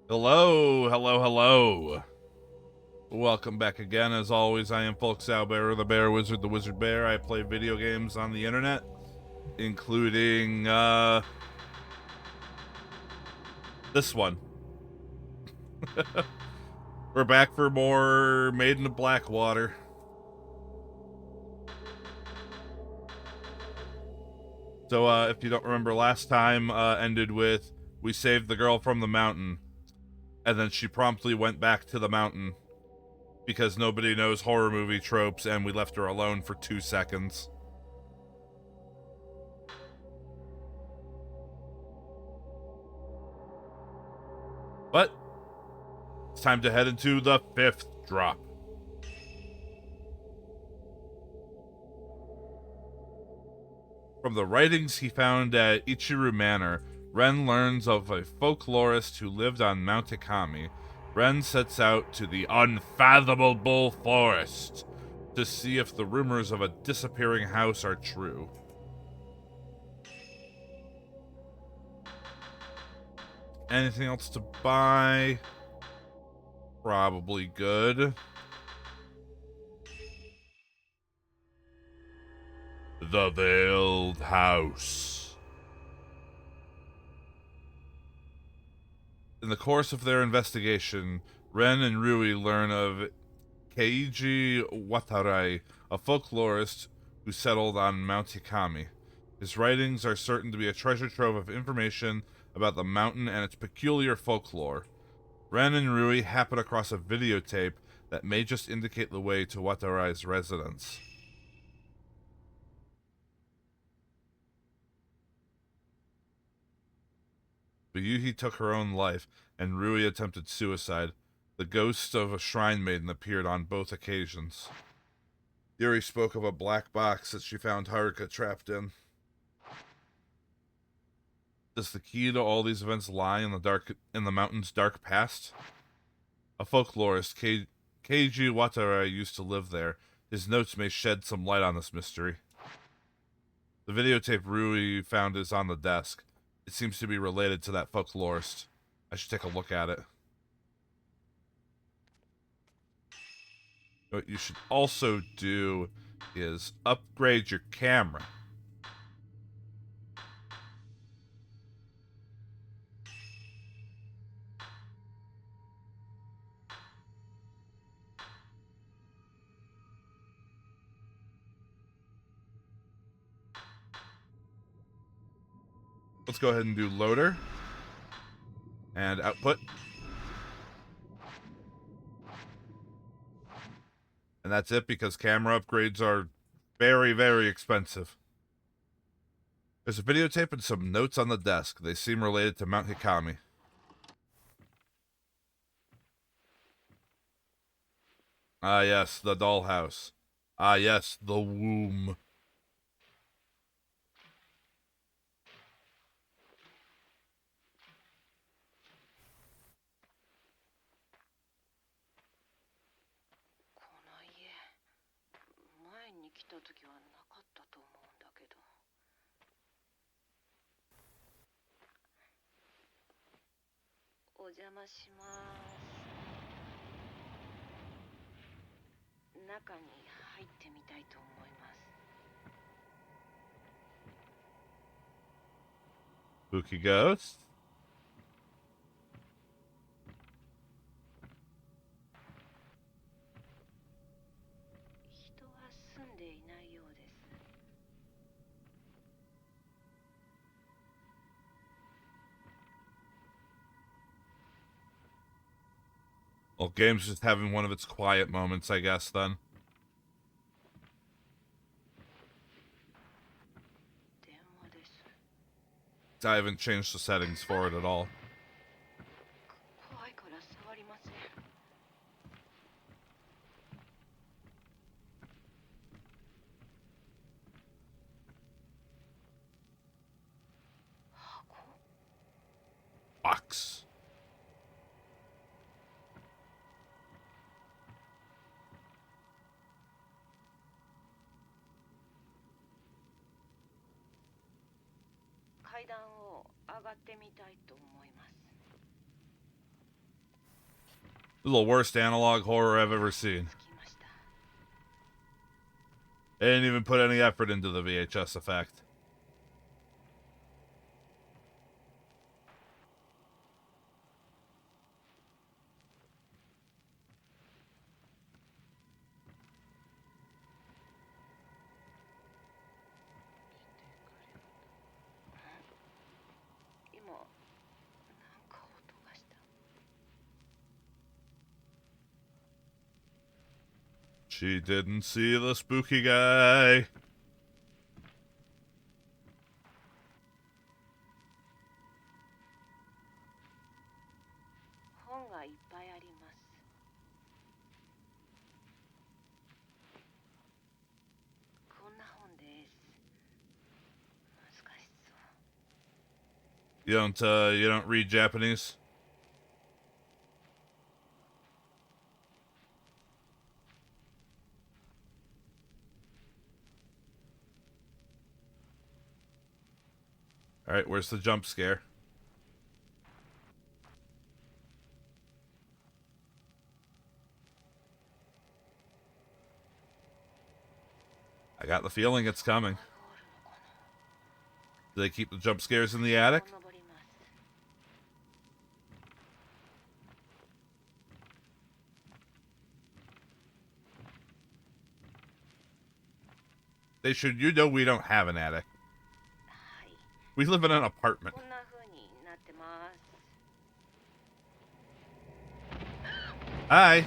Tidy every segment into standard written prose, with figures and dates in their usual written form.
Hello, hello, hello. Welcome back again. As always, I am Folke, Zaubearer, the Bear Wizard, the Wizard Bear. I play video games on the internet, including, this one. We're back for more Maiden of Blackwater. So, if you don't remember, last time, ended with, we saved the girl from the mountain, and then she promptly went back to the mountain, because nobody knows horror movie tropes, and we left her alone for 2 seconds. But it's time to head into the 5th drop. From the writings he found at Ichiru Manor, Ren learns of a folklorist who lived on Mount Ikami. Ren sets out to the unfathomable forest to see if the rumors of a disappearing house are true. Anything else to buy? Probably good. The Veiled House. In the course of their investigation, Ren and Rui learn of Keiji Watarai, a folklorist who settled on Mount Hikami. His writings are certain to be a treasure trove of information about the mountain and its peculiar folklore. Ren and Rui happen across a videotape that may just indicate the way to Watarai's residence. Ryuhi took her own life, and Rui attempted suicide. The ghost of a shrine maiden appeared on both occasions. Yuri spoke of a black box that she found Haruka trapped in. Does the key to all these events lie in the mountain's dark past? A folklorist, Keiji Watarai, used to live there. His notes may shed some light on this mystery. The videotape Rui found is on the desk. It seems to be related to that folklorist. I should take a look at it. What you should also do is upgrade your camera. Let's go ahead and do loader and output. And that's it, because camera upgrades are very, very expensive. There's a videotape and some notes on the desk. They seem related to Mount Hikami. Ah, yes, the dollhouse. Ah, yes, the womb. Spooky ghost. Well, game's just having one of its quiet moments, I guess, then. I haven't changed the settings for it at all. Box. This is the worst analog horror I've ever seen. They didn't even put any effort into the VHS effect. She didn't see the spooky guy. You don't read Japanese? Alright, where's the jump scare? I got the feeling it's coming. Do they keep the jump scares in the attic? They should. You know we don't have an attic. We live in an apartment. Hi.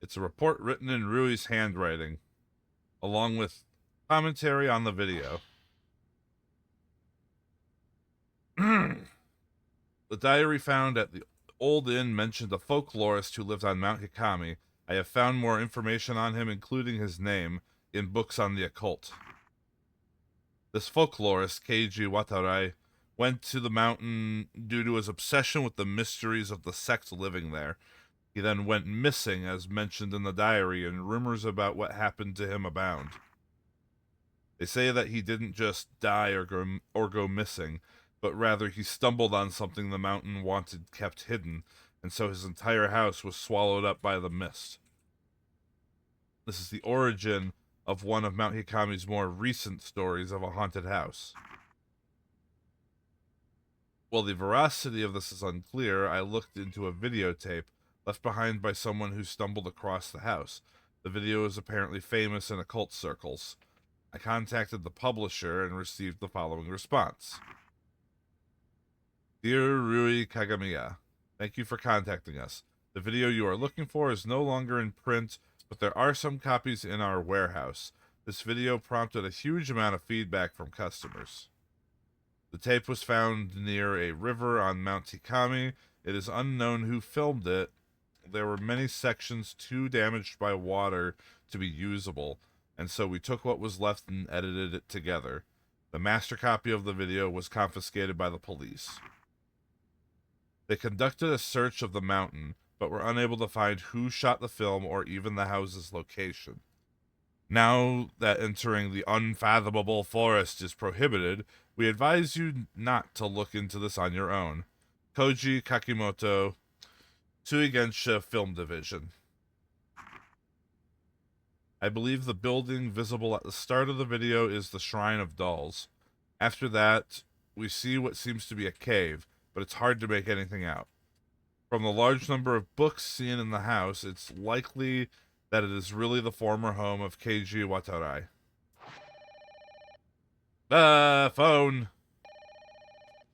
It's a report written in Rui's handwriting, along with commentary on the video. The diary found at the old inn mentioned a folklorist who lived on Mount Hikami. I have found more information on him, including his name, in books on the occult. This folklorist, Keiji Watarai, went to the mountain due to his obsession with the mysteries of the sect living there. He then went missing, as mentioned in the diary, and rumors about what happened to him abound. They say that he didn't just die or go missing, but rather he stumbled on something the mountain wanted kept hidden, and so his entire house was swallowed up by the mist. This is the origin of one of Mount Hikami's more recent stories of a haunted house. While the veracity of this is unclear, I looked into a videotape left behind by someone who stumbled across the house. The video is apparently famous in occult circles. I contacted the publisher and received the following response. Dear Rui Kagamiya, thank you for contacting us. The video you are looking for is no longer in print, but there are some copies in our warehouse. This video prompted a huge amount of feedback from customers. The tape was found near a river on Mount Hikami. It is unknown who filmed it. There were many sections too damaged by water to be usable, and so we took what was left and edited it together. The master copy of the video was confiscated by the police. They conducted a search of the mountain, but were unable to find who shot the film or even the house's location. Now that entering the unfathomable forest is prohibited, we advise you not to look into this on your own. Koji Kakimoto, Suigensha Film Division. I believe the building visible at the start of the video is the Shrine of Dolls. After that, we see what seems to be a cave, but it's hard to make anything out. From the large number of books seen in the house, it's likely that it is really the former home of Keiji Watarai. Phone!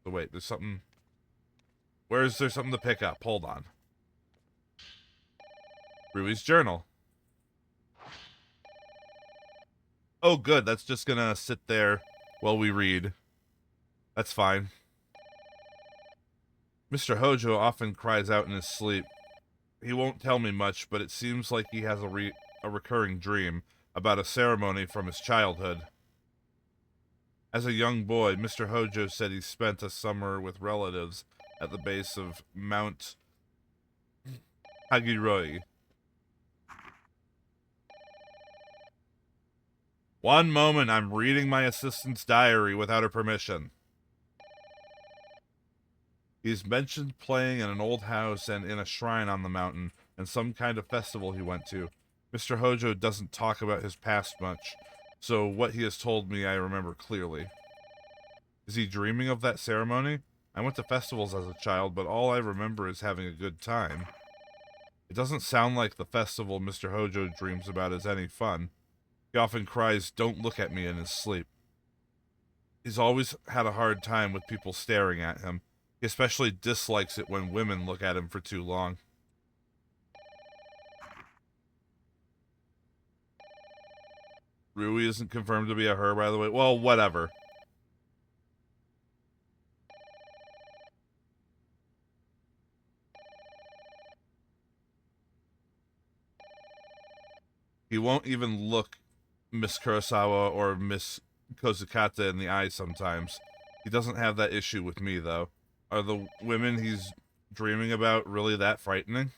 Oh, wait, there's something... Where is there something to pick up? Hold on. Rui's journal. Oh, good. That's just gonna sit there while we read. That's fine. Mr. Hojo often cries out in his sleep. He won't tell me much, but it seems like he has a recurring dream about a ceremony from his childhood. As a young boy, Mr. Hojo said he spent a summer with relatives at the base of Mount Hagiroi. One moment, I'm reading my assistant's diary without her permission. He's mentioned playing in an old house and in a shrine on the mountain, and some kind of festival he went to. Mr. Hojo doesn't talk about his past much, so what he has told me I remember clearly. Is he dreaming of that ceremony? I went to festivals as a child, but all I remember is having a good time. It doesn't sound like the festival Mr. Hojo dreams about is any fun. He often cries, "Don't look at me," in his sleep. He's always had a hard time with people staring at him. He especially dislikes it when women look at him for too long. Rui isn't confirmed to be a her, by the way. Well, whatever. He won't even look Miss Kurosawa or Miss Kozukata in the eye sometimes. He doesn't have that issue with me, though. Are the women he's dreaming about really that frightening?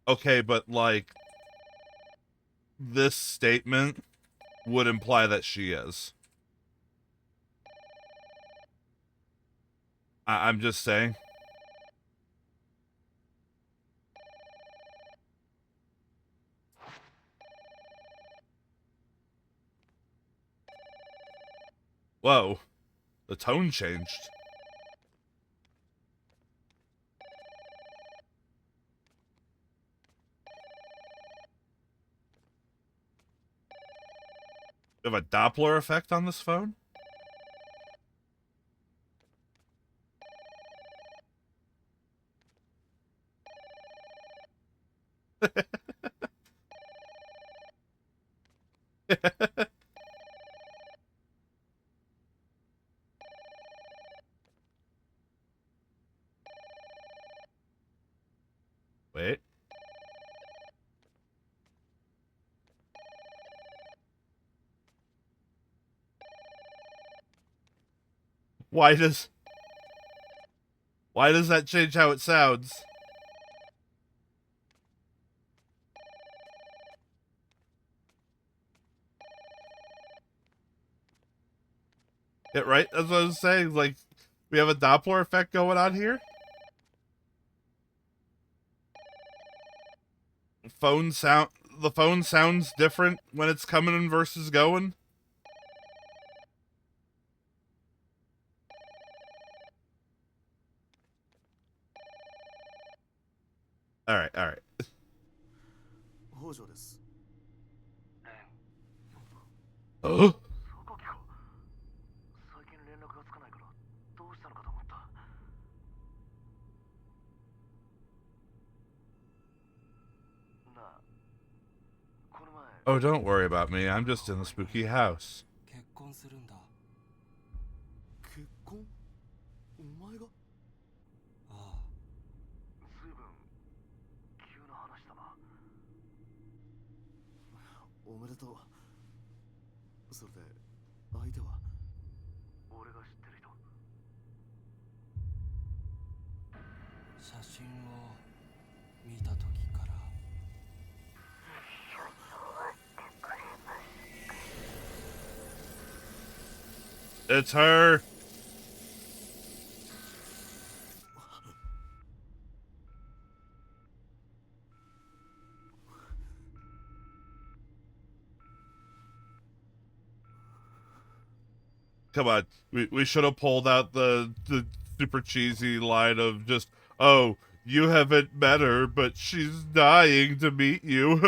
Okay, but, like, this statement would imply that she is. I'm just saying. Whoa. The tone changed. You have a Doppler effect on this phone? Wait. Why does that change how it sounds? Yeah, right? That's what I was saying. Like, we have a Doppler effect going on here? The phone sounds different when it's coming in versus going? Alright, alright. Oh? Oh, don't worry about me. I'm just in the spooky house. It's her. Come on. We should have pulled out the super cheesy line of just, "Oh, you haven't met her, but she's dying to meet you."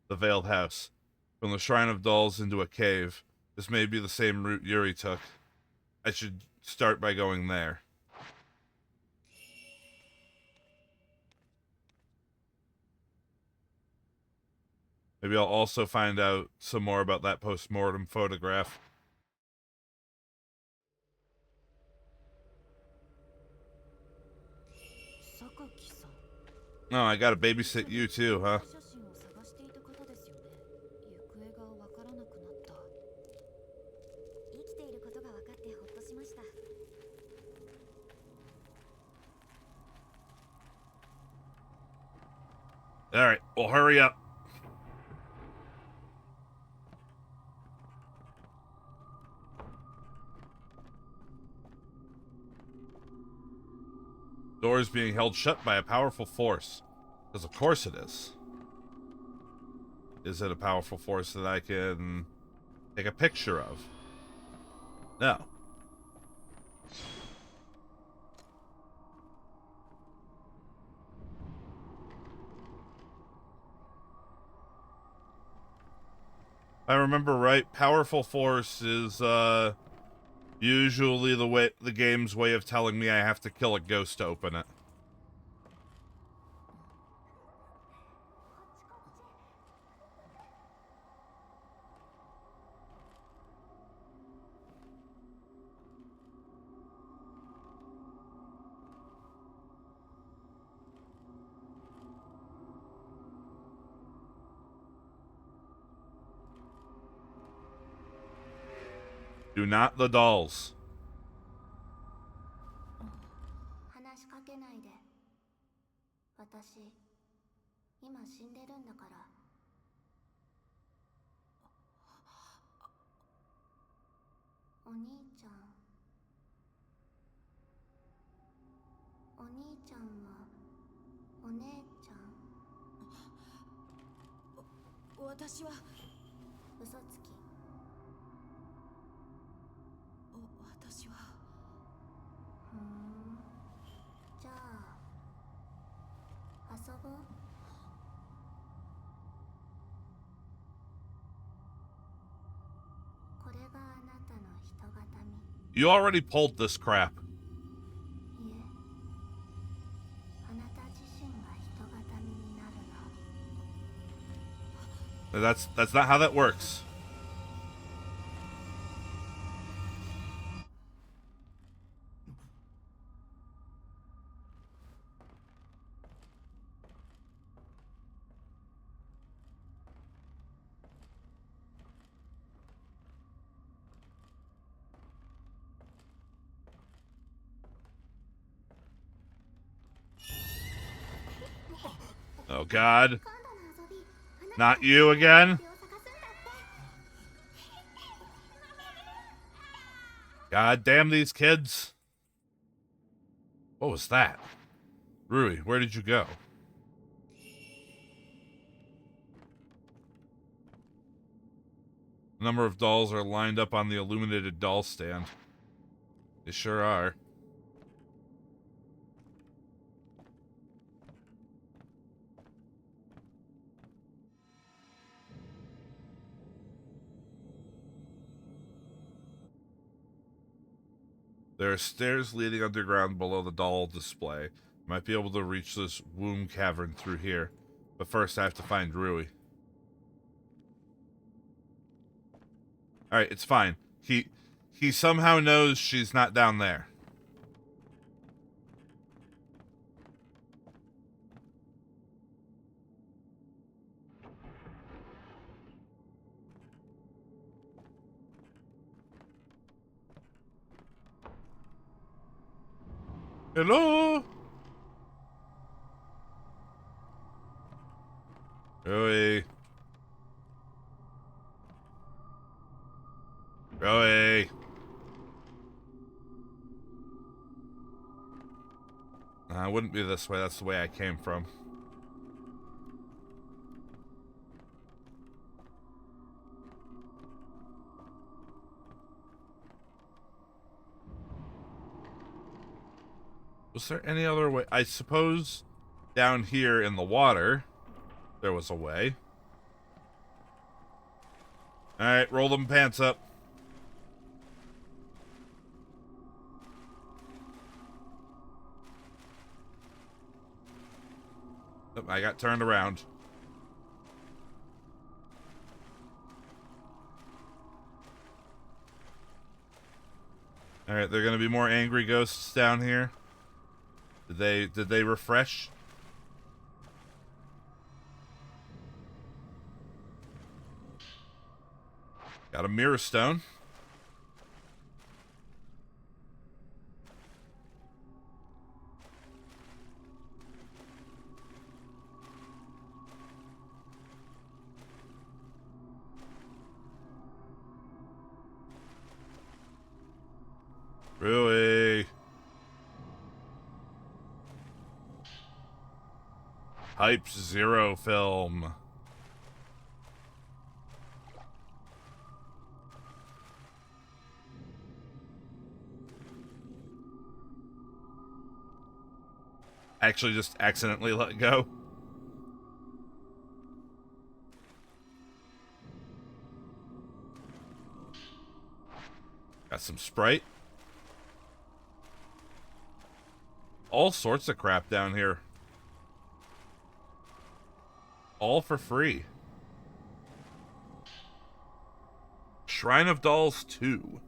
The Veiled House. From the Shrine of Dolls into a cave. This may be the same route Yuri took. I should start by going there. Maybe I'll also find out some more about that post-mortem photograph. No, I gotta babysit you too, huh? Alright, well, hurry up. Door is being held shut by a powerful force. Because of course it is. Is it a powerful force that I can take a picture of? No. If I remember right, powerful force is usually the game's way of telling me I have to kill a ghost to open it. Do not the dolls. 話しかけないで。私、今死んでるんだから。お兄ちゃん。お兄ちゃんはお姉ちゃん。私は嘘つき。私は。じゃあ遊ぼう。これがあなたの人形見。You already pulled this crap. いえ、あなた自身が人形見になるの。That's not how that works. Oh God. Not you again? God damn these kids. What was that? Rui, where did you go? A number of dolls are lined up on the illuminated doll stand. They sure are. There are stairs leading underground below the doll display. Might be able to reach this womb cavern through here. But first I have to find Rui. Alright, it's fine. He somehow knows she's not down there. Hello? Rui. Rui. It wouldn't be this way. That's the way I came from. Was there any other way? I suppose down here in the water, there was a way. Alright, roll them pants up. Oh, I got turned around. Alright, there are gonna be more angry ghosts down here. Did they refresh? Got a mirror stone. Rui. Hype Zero film. Actually just accidentally let go. Got some Sprite. All sorts of crap down here. All for free. Shrine of Dolls 2.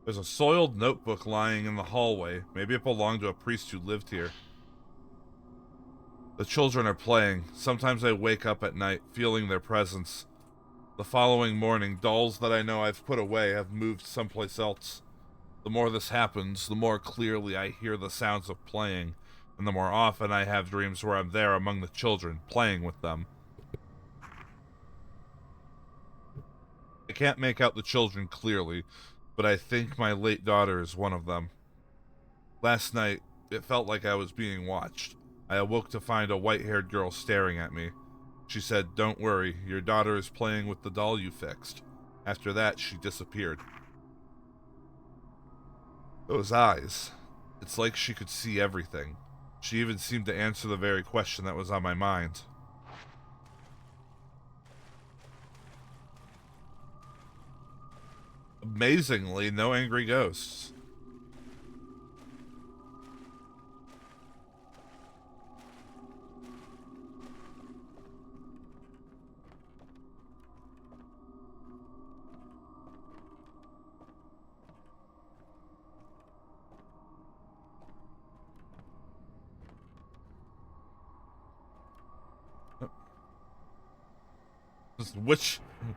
There's a soiled notebook lying in the hallway. Maybe it belonged to a priest who lived here. The children are playing. Sometimes I wake up at night, feeling their presence. The following morning, dolls that I know I've put away have moved someplace else. The more this happens, the more clearly I hear the sounds of playing, and the more often I have dreams where I'm there among the children, playing with them. I can't make out the children clearly, but I think my late daughter is one of them. Last night, it felt like I was being watched. I awoke to find a white-haired girl staring at me. She said, "Don't worry, your daughter is playing with the doll you fixed." After that, she disappeared. Those eyes. It's like she could see everything. She even seemed to answer the very question that was on my mind. Amazingly, no angry ghosts.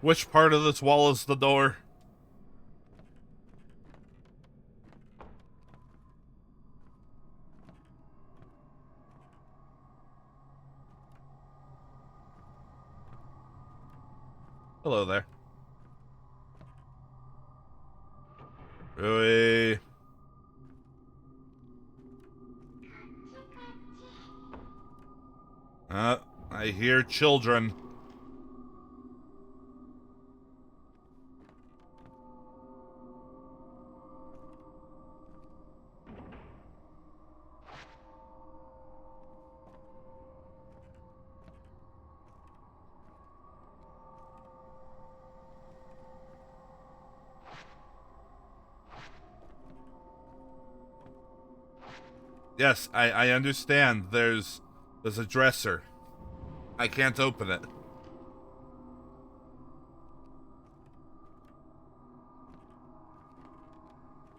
Which part of this wall is the door? Hello there. Rui. I hear children. Yes, I understand. There's a dresser. I can't open it.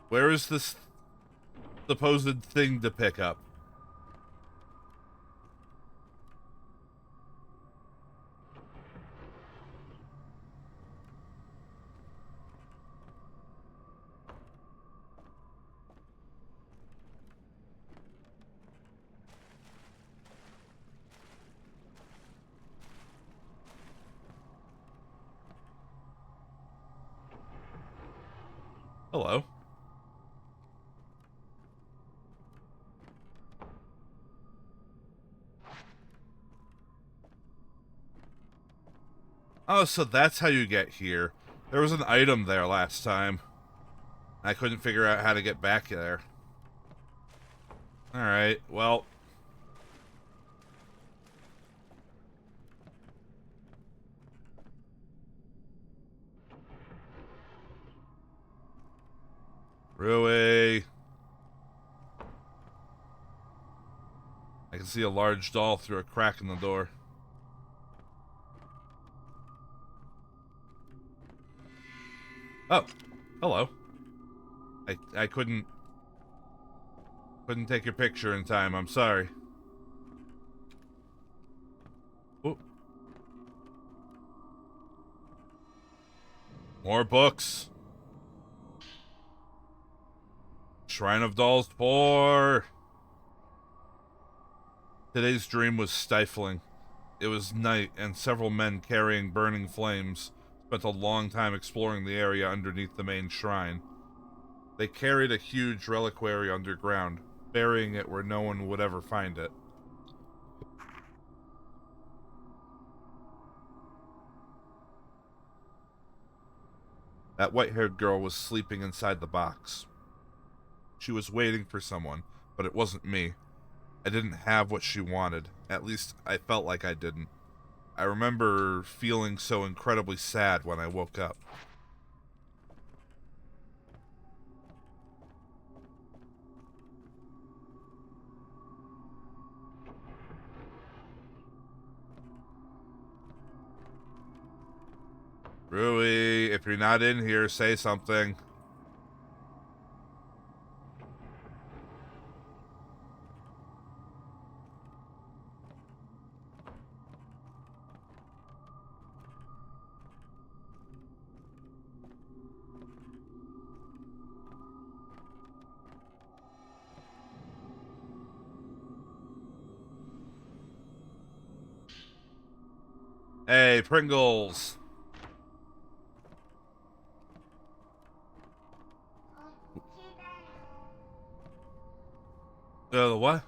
Where is this supposed thing to pick up? Hello. Oh, so that's how you get here. There was an item there last time. I couldn't figure out how to get back there. Alright, well. Rui. I can see a large doll through a crack in the door. Oh, hello. I couldn't take your picture in time. I'm sorry. Ooh. More books. Shrine of Dolls 4. Today's dream was stifling. It was night, and several men carrying burning flames spent a long time exploring the area underneath the main shrine. They carried a huge reliquary underground, burying it where no one would ever find it. That white-haired girl was sleeping inside the box. She was waiting for someone, but it wasn't me. I didn't have what she wanted. At least, I felt like I didn't. I remember feeling so incredibly sad when I woke up. Rui, if you're not in here, say something. Hey, Pringles. What?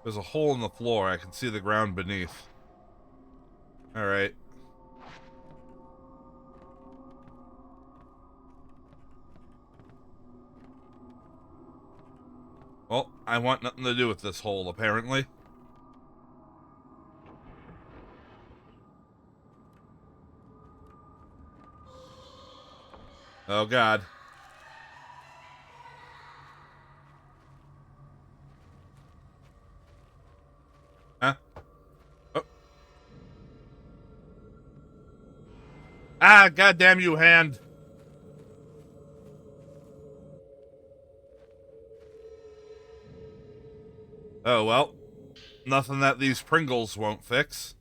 There's a hole in the floor. I can see the ground beneath. Alright. Well, I want nothing to do with this hole, apparently. Oh, God. Huh? Oh. Ah, goddamn you, hand. Oh, well. Nothing that these Pringles won't fix.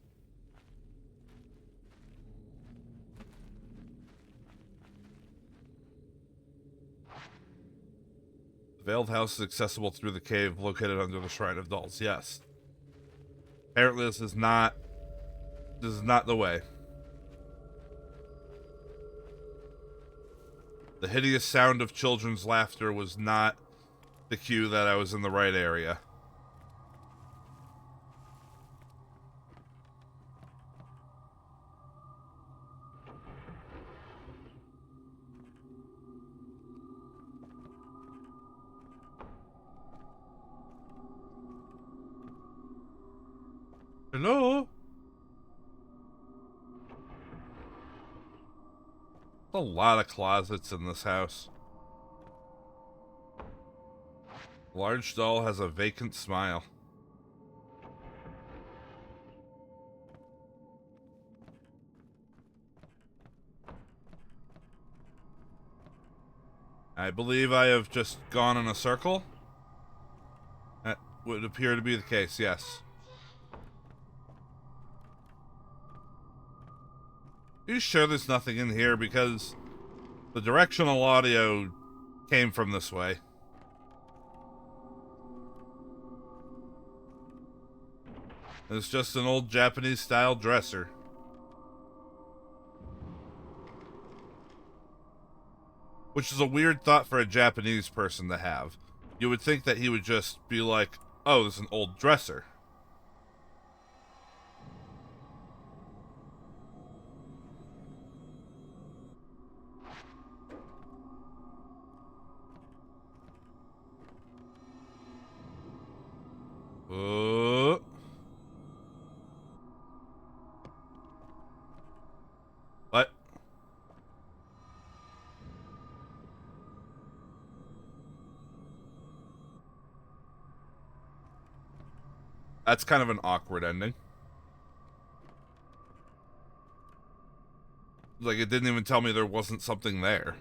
The Veiled House is accessible through the cave located under the Shrine of Dolls. Yes. Apparently this is not the way. The hideous sound of children's laughter was not the cue that I was in the right area. Hello? A lot of closets in this house. Large doll has a vacant smile. I believe I have just gone in a circle. That would appear to be the case, yes. Are you sure there's nothing in here? Because the directional audio came from this way. It's just an old Japanese-style dresser. Which is a weird thought for a Japanese person to have. You would think that he would just be like, oh, there's an old dresser. What? That's kind of an awkward ending. Like, it didn't even tell me there wasn't something there.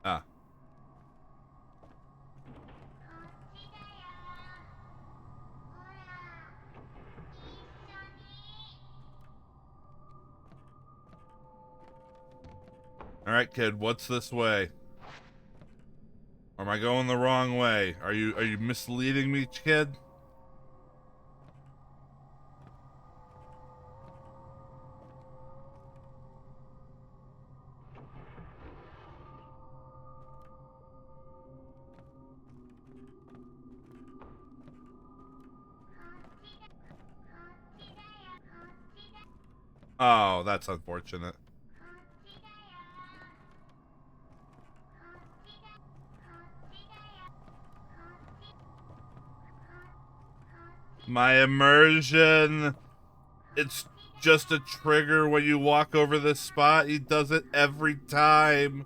Ah. Alright, kid, what's this way? Or am I going the wrong way? Are you misleading me, kid? Oh, that's unfortunate. My immersion. It's just a trigger when you walk over this spot. He does it every time.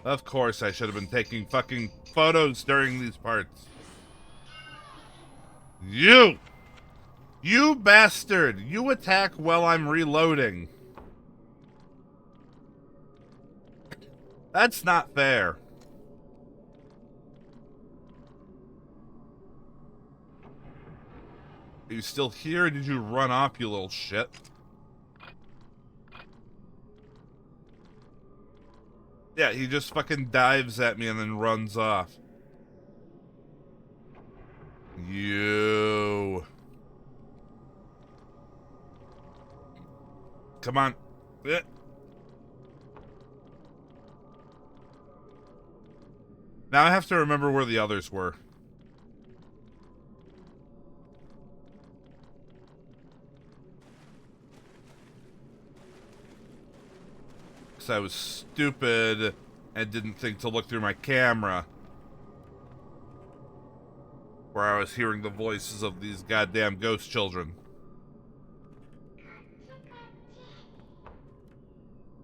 Of course, I should have been taking fucking photos during these parts. You! You bastard! You attack while I'm reloading. That's not fair. Are you still here, or did you run off, you little shit? Yeah, he just fucking dives at me and then runs off. You. Come on. Eh. Now I have to remember where the others were. Because I was stupid and didn't think to look through my camera. Where I was hearing the voices of these goddamn ghost children.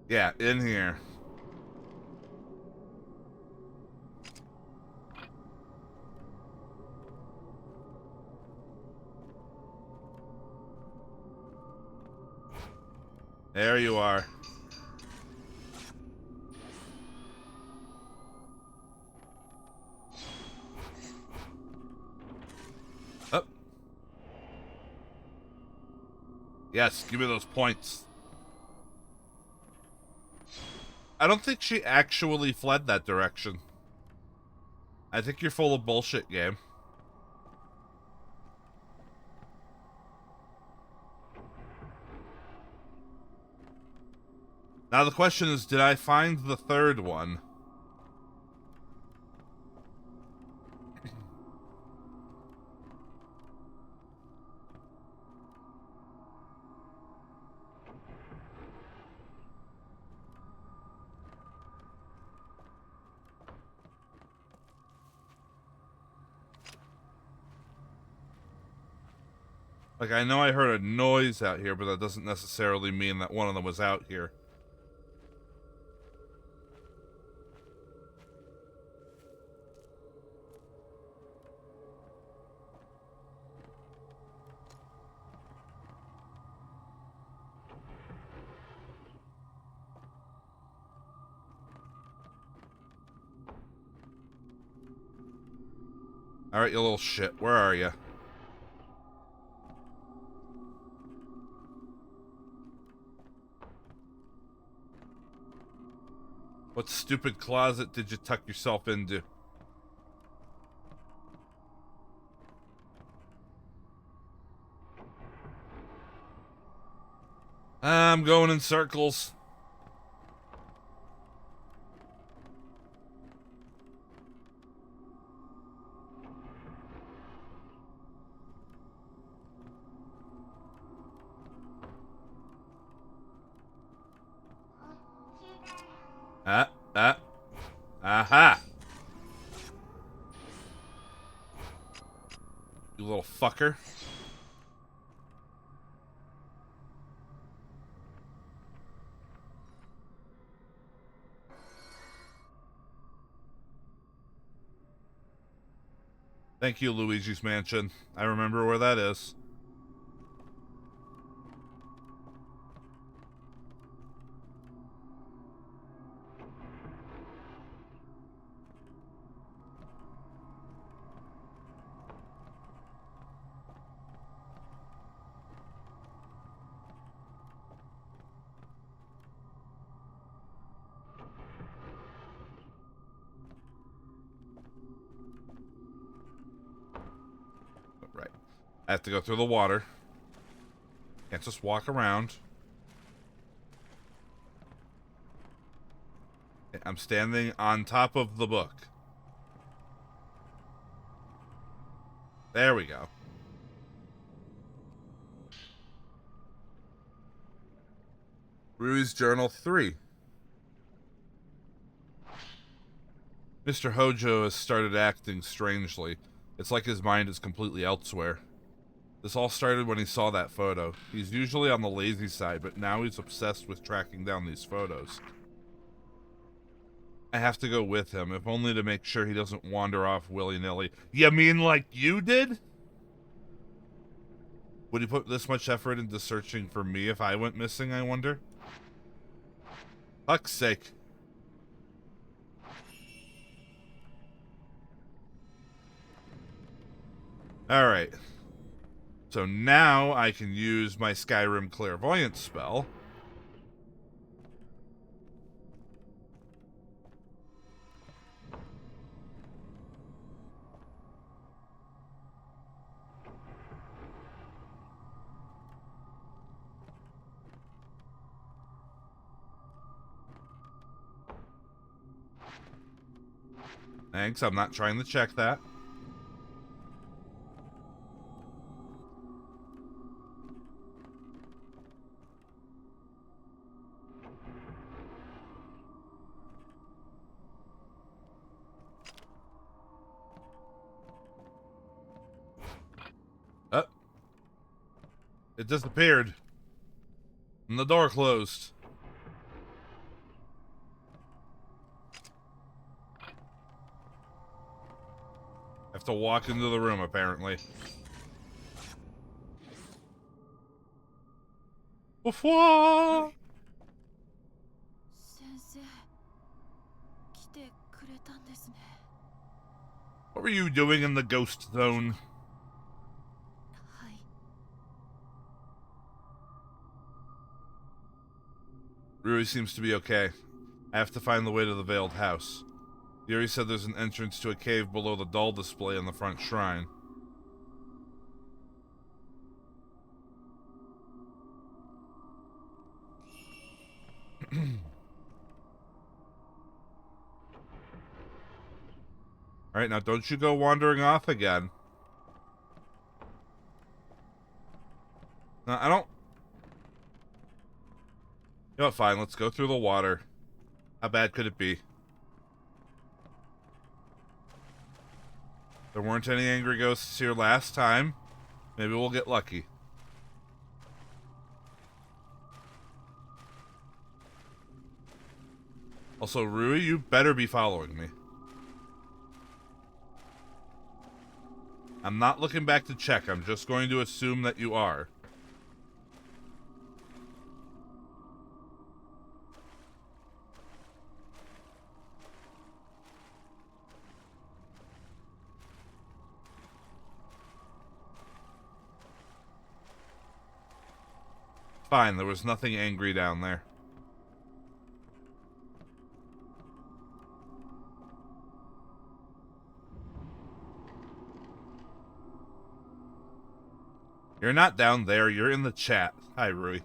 Yeah, in here. There you are. Up. Yes, give me those points. I don't think she actually fled that direction. I think you're full of bullshit, game. Now the question is, did I find the third one? Like, I know I heard a noise out here, but that doesn't necessarily mean that one of them was out here. Alright, you little shit. Where are you? What stupid closet did you tuck yourself into? I'm going in circles. Aha! You little fucker. Thank you, Luigi's Mansion. I remember where that is. I have to go through the water. Can't just walk around. I'm standing on top of the book. There we go. Rui's Journal 3. Mr. Hojo has started acting strangely. It's like his mind is completely elsewhere. This all started when he saw that photo. He's usually on the lazy side, but now he's obsessed with tracking down these photos. I have to go with him, if only to make sure he doesn't wander off willy-nilly. You mean like you did? Would he put this much effort into searching for me if I went missing, I wonder? Fuck's sake. Alright. So now I can use my Skyrim Clairvoyance spell. Thanks, I'm not trying to check that. Oh. It disappeared. And the door closed. Have to walk into the room, apparently. Before. What were you doing in the ghost zone? Rui seems to be okay. I have to find the way to the Veiled House. Yuri said there's an entrance to a cave below the doll display in the front shrine. Alright, now don't you go wandering off again. No, I don't... You know what, fine, let's go through the water. How bad could it be? There weren't any angry ghosts here last time. Maybe we'll get lucky. Also, Rui, you better be following me. I'm not looking back to check. I'm just going to assume that you are. Fine, there was nothing angry down there. You're not down there, you're in the chat. Hi, Rui.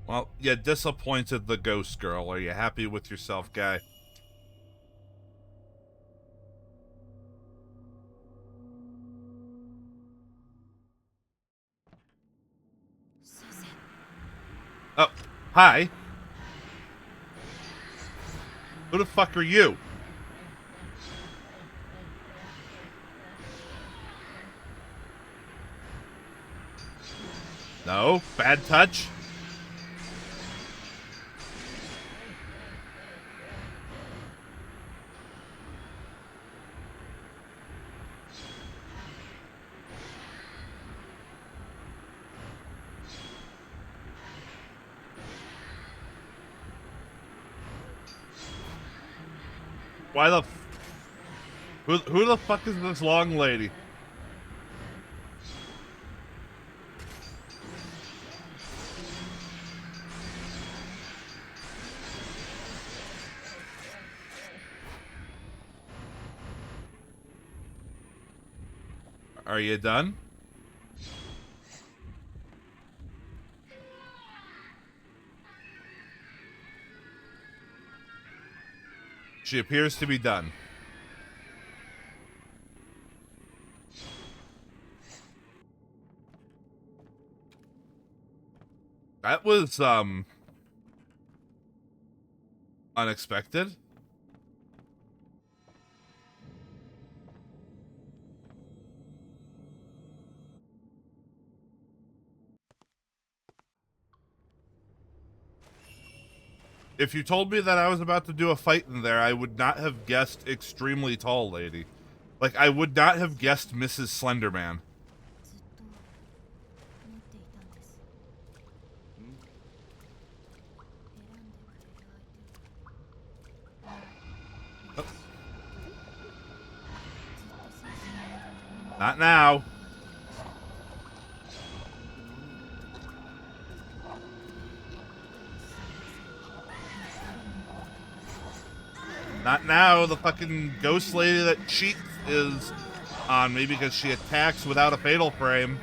Well, you disappointed the ghost girl. Are you happy with yourself, guy? Oh, hi. Who the fuck are you? No, bad touch. Why the who the fuck is this long lady? Are you done? She appears to be done. That was, unexpected. If you told me that I was about to do a fight in there, I would not have guessed extremely tall lady. Like, I would not have guessed Mrs. Slenderman. ずっと持っていたんです。選んでくれる相手を。 Not now. Not now. The fucking ghost lady that cheats is on me because she attacks without a fatal frame.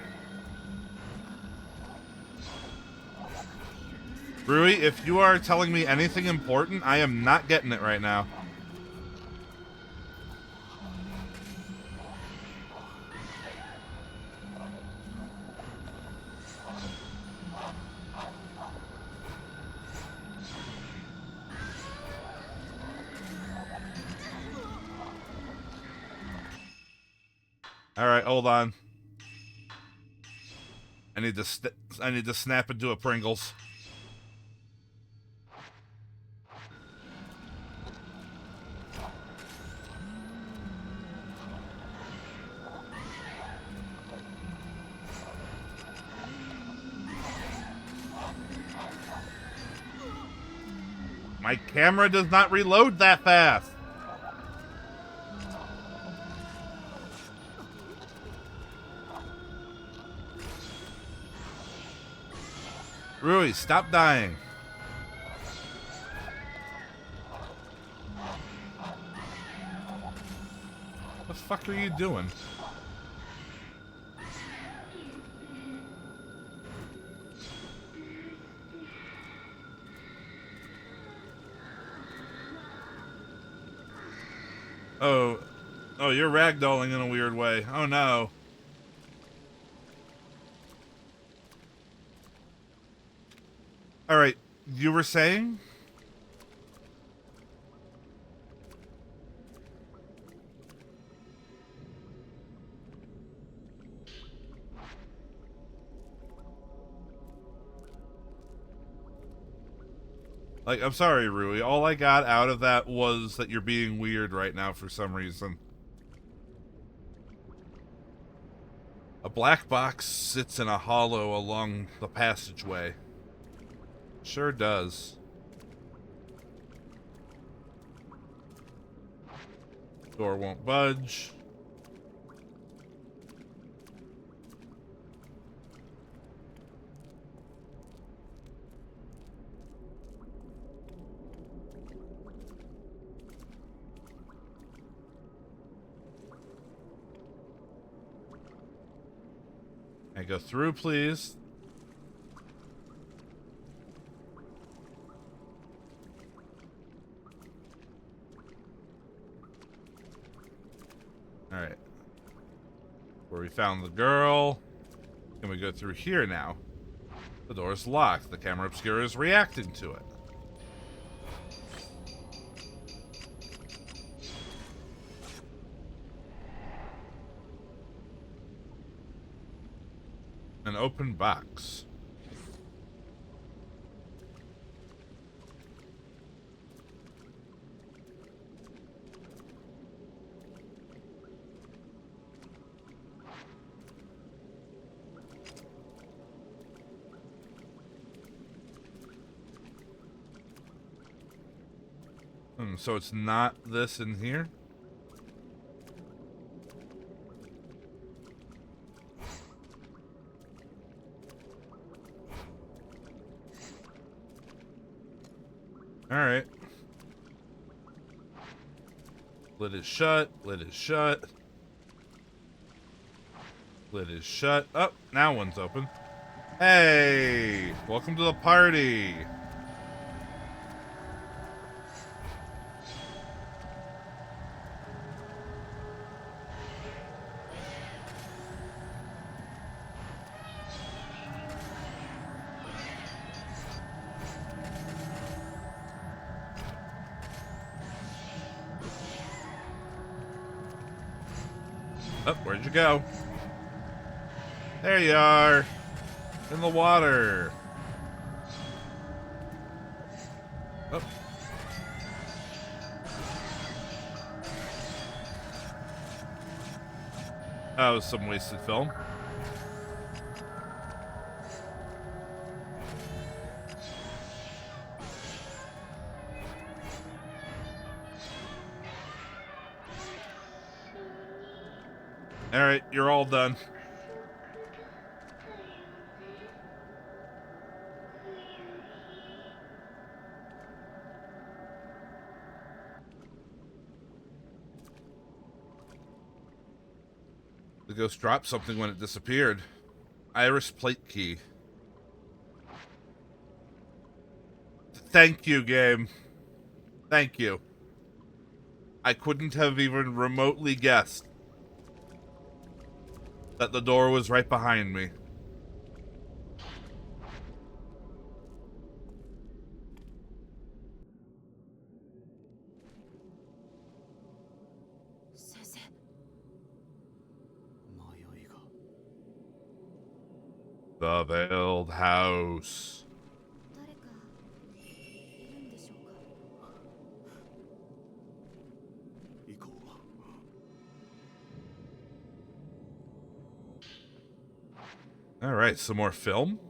Rui, if you are telling me anything important, I am not getting it right now. All right, hold on. I need to snap into a Pringles. My camera does not reload that fast. Rui, stop dying. What the fuck are you doing? Oh, you're ragdolling in a weird way. Oh no. All right, you were saying? Like, I'm sorry, Rui. All I got out of that was that you're being weird right now for some reason. A black box sits in a hollow along the passageway. Sure does. Door won't budge. I go through, please. Alright. Where we found the girl. Can we go through here now? The door is locked. The camera obscura is reacting to it. An open box. So it's not this in here? Alright. Lid is shut. Lid is shut. Lid is shut. Oh, now one's open. Hey! Welcome to the party! Oh, where'd you go? There you are! In the water! Oh. That was some wasted film. Alright, you're all done. The ghost dropped something when it disappeared. Iris plate key. Thank you, game. Thank you. I couldn't have even remotely guessed that the door was right behind me. The Veiled House. Alright, some more film.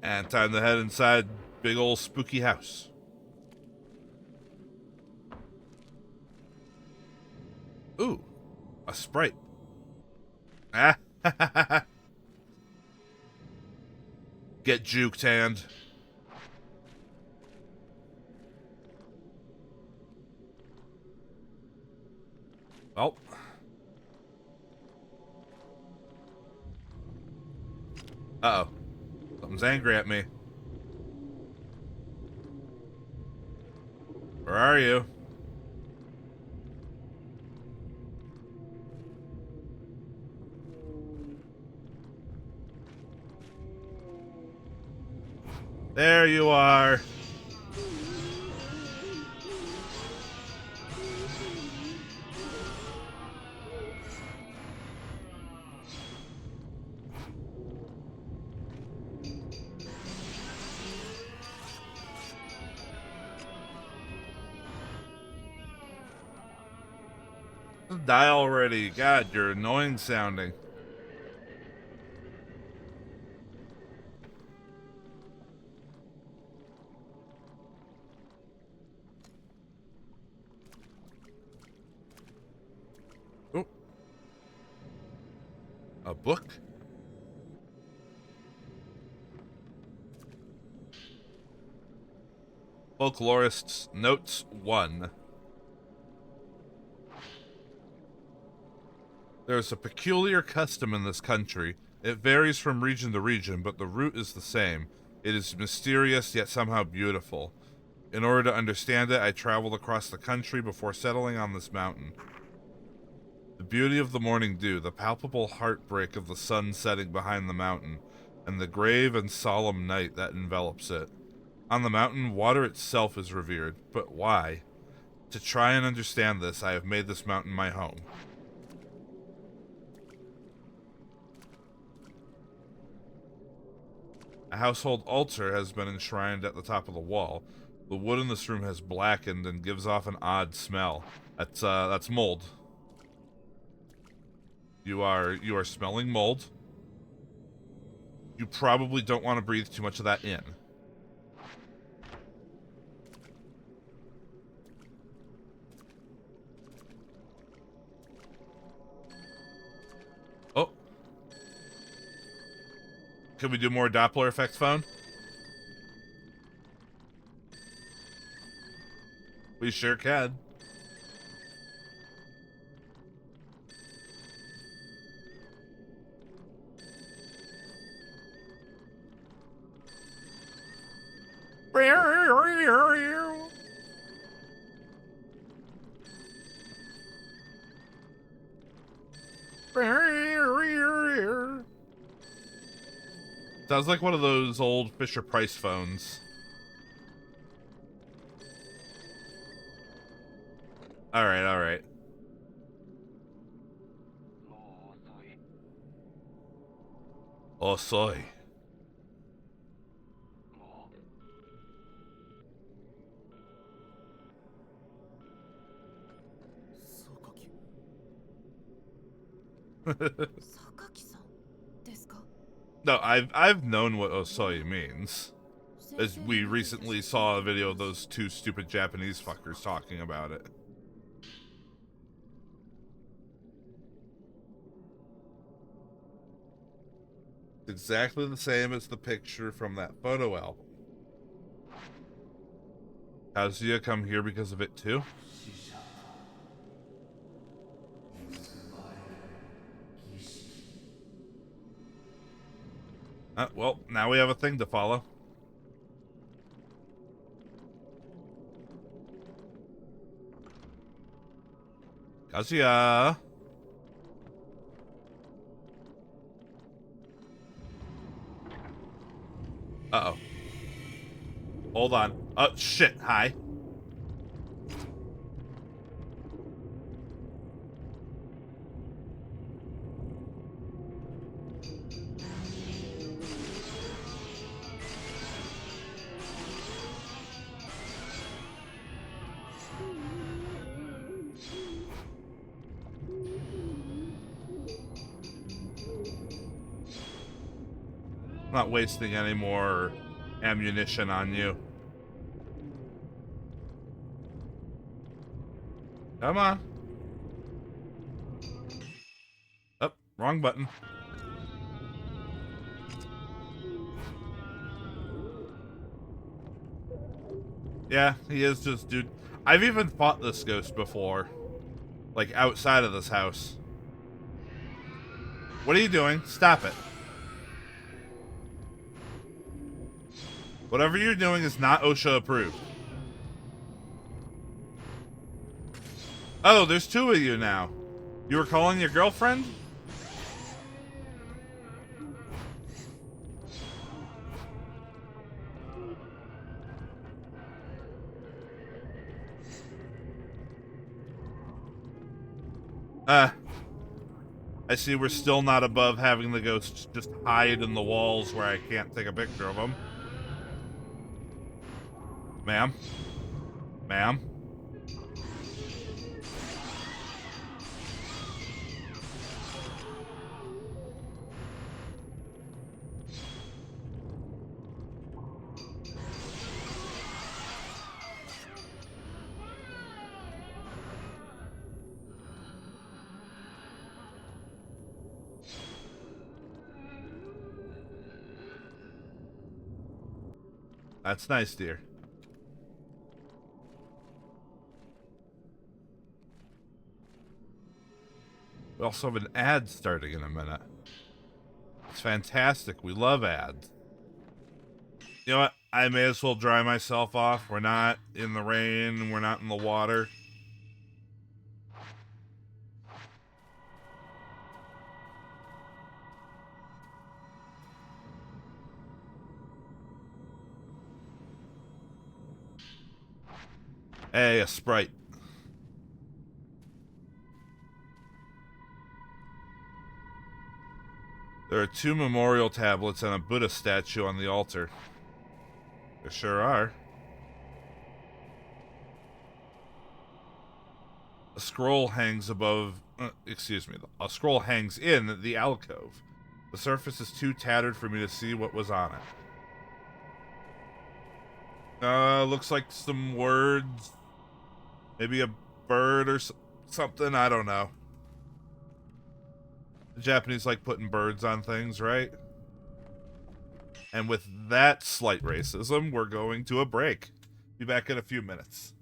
And time to head inside big old spooky house. Ooh, a Sprite. Ah, get juked, hand. Well. Uh-oh. Something's angry at me. Where are you? There you are. Die already. God, you're annoying sounding. Oh. A book? Folklorist's Notes 1. There's a peculiar custom in this country. It varies from region to region, but the root is the same. It is mysterious, yet somehow beautiful. In order to understand it, I traveled across the country before settling on this mountain. The beauty of the morning dew, the palpable heartbreak of the sun setting behind the mountain, and the grave and solemn night that envelops it. On the mountain, water itself is revered. But why? To try and understand this, I have made this mountain my home. A household altar has been enshrined at the top of the wall. The wood in this room has blackened and gives off an odd smell. That's mold. You are smelling mold. You probably don't want to breathe too much of that in. Oh. Can we do more Doppler effect phone? We sure can. Sounds like one of those old Fisher-Price phones. Alright, alright. Osoi. No, I've known what osoi means. As we recently saw a video of those two stupid Japanese fuckers talking about it. It's exactly the same as the picture from that photo album. Kazuya come here because of it too? Well, now we have a thing to follow. Kazuya! Uh-oh. Hold on. Oh, shit. Hi. Not wasting any more ammunition on you. Come on. Oh, wrong button. Yeah, he is just dude. I've even fought this ghost before. Like, outside of this house. What are you doing? Stop it. Whatever you're doing is not OSHA approved. Oh, there's two of you now. You were calling your girlfriend? I see we're still not above having the ghost just hide in the walls where I can't take a picture of him. Ma'am? Ma'am? That's nice, dear. We also have an ad starting in a minute. It's fantastic. We love ads. You know what? I may as well dry myself off. We're not in the rain. We're not in the water. Hey, a Sprite. There are 2 memorial tablets and a Buddha statue on the altar. There sure are. A scroll hangs above... a scroll hangs in the alcove. The surface is too tattered for me to see what was on it. Looks like some words. Maybe a bird or something, I don't know. The Japanese like putting birds on things, right? And with that slight racism, we're going to a break. Be back in a few minutes.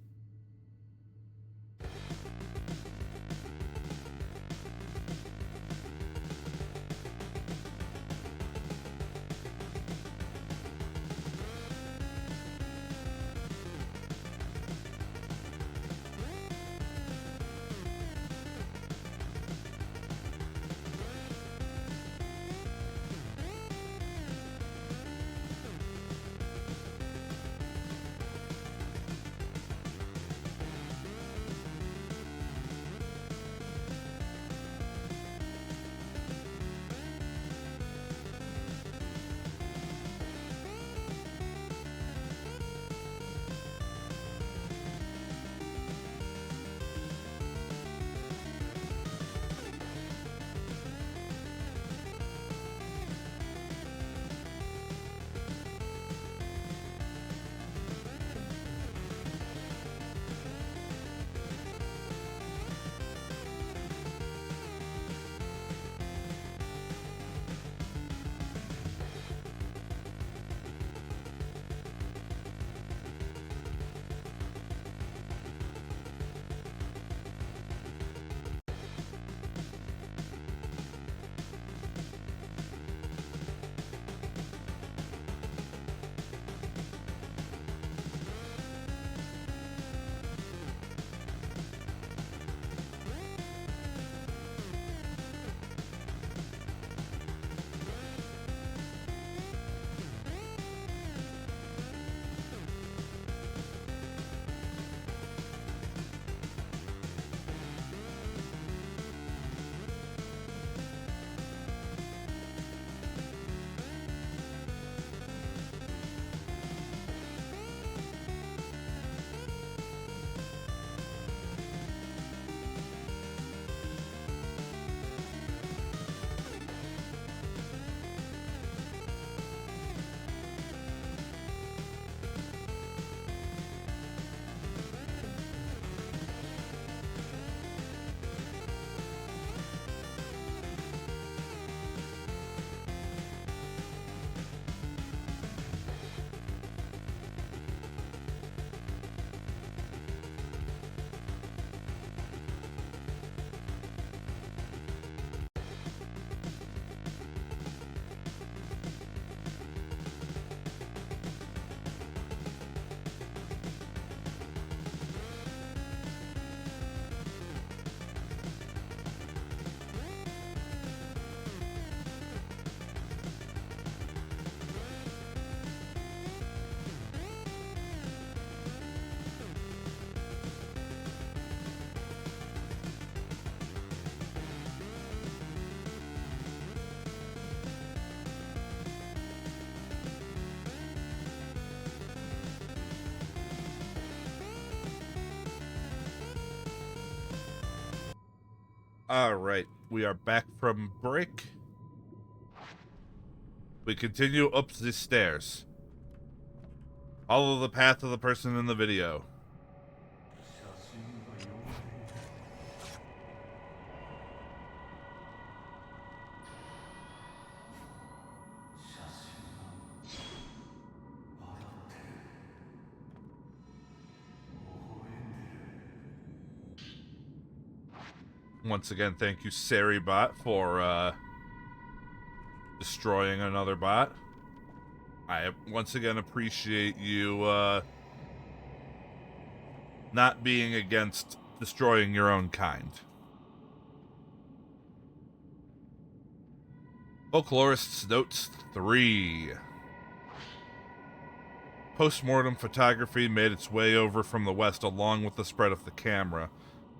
Alright, we are back from break. We continue up the stairs. Follow the path of the person in the video. Once again, thank you, Saribot, for destroying another bot. I once again appreciate you not being against destroying your own kind. Folklorist's Notes 3. Post-mortem photography made its way over from the west along with the spread of the camera.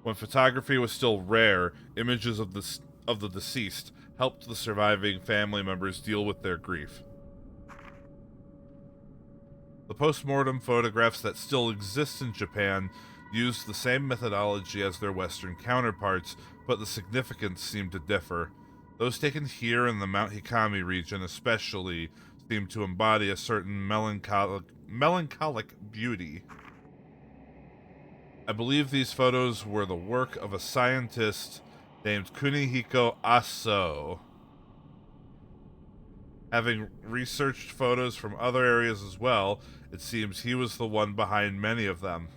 When photography was still rare, images of the deceased helped the surviving family members deal with their grief. The post-mortem photographs that still exist in Japan use the same methodology as their Western counterparts, but the significance seemed to differ. Those taken here in the Mount Hikami region especially seem to embody a certain melancholic beauty. I believe these photos were the work of a scientist named Kunihiko Aso. Having researched photos from other areas as well, it seems he was the one behind many of them.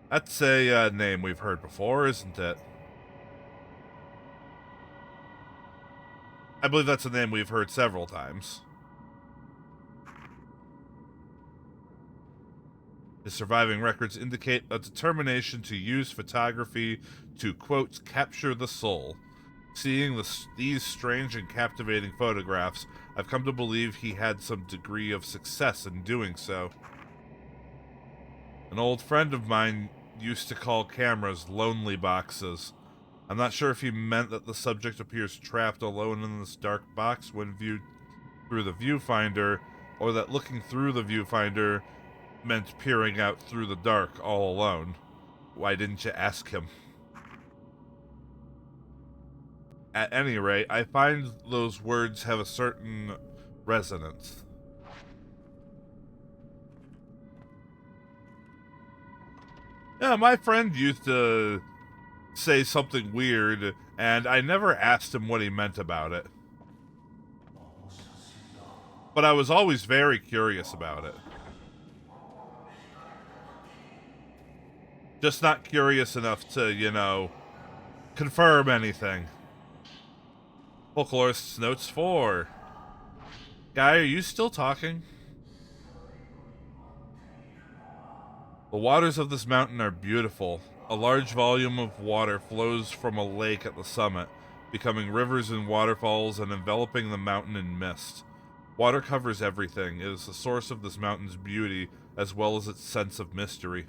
That's a name we've heard before, isn't it? I believe that's a name we've heard several times. His surviving records indicate a determination to use photography to, quote, capture the soul. Seeing these strange and captivating photographs, I've come to believe he had some degree of success in doing so. An old friend of mine used to call cameras lonely boxes. I'm not sure if he meant that the subject appears trapped alone in this dark box when viewed through the viewfinder, or that looking through the viewfinder meant peering out through the dark all alone. Why didn't you ask him? At any rate, I find those words have a certain resonance. Yeah, my friend used to say something weird, and I never asked him what he meant about it. But I was always very curious about it. Just not curious enough to, confirm anything. Folklorist's Notes 4. Guy, are you still talking? The waters of this mountain are beautiful. A large volume of water flows from a lake at the summit, becoming rivers and waterfalls and enveloping the mountain in mist. Water covers everything. It is the source of this mountain's beauty, as well as its sense of mystery.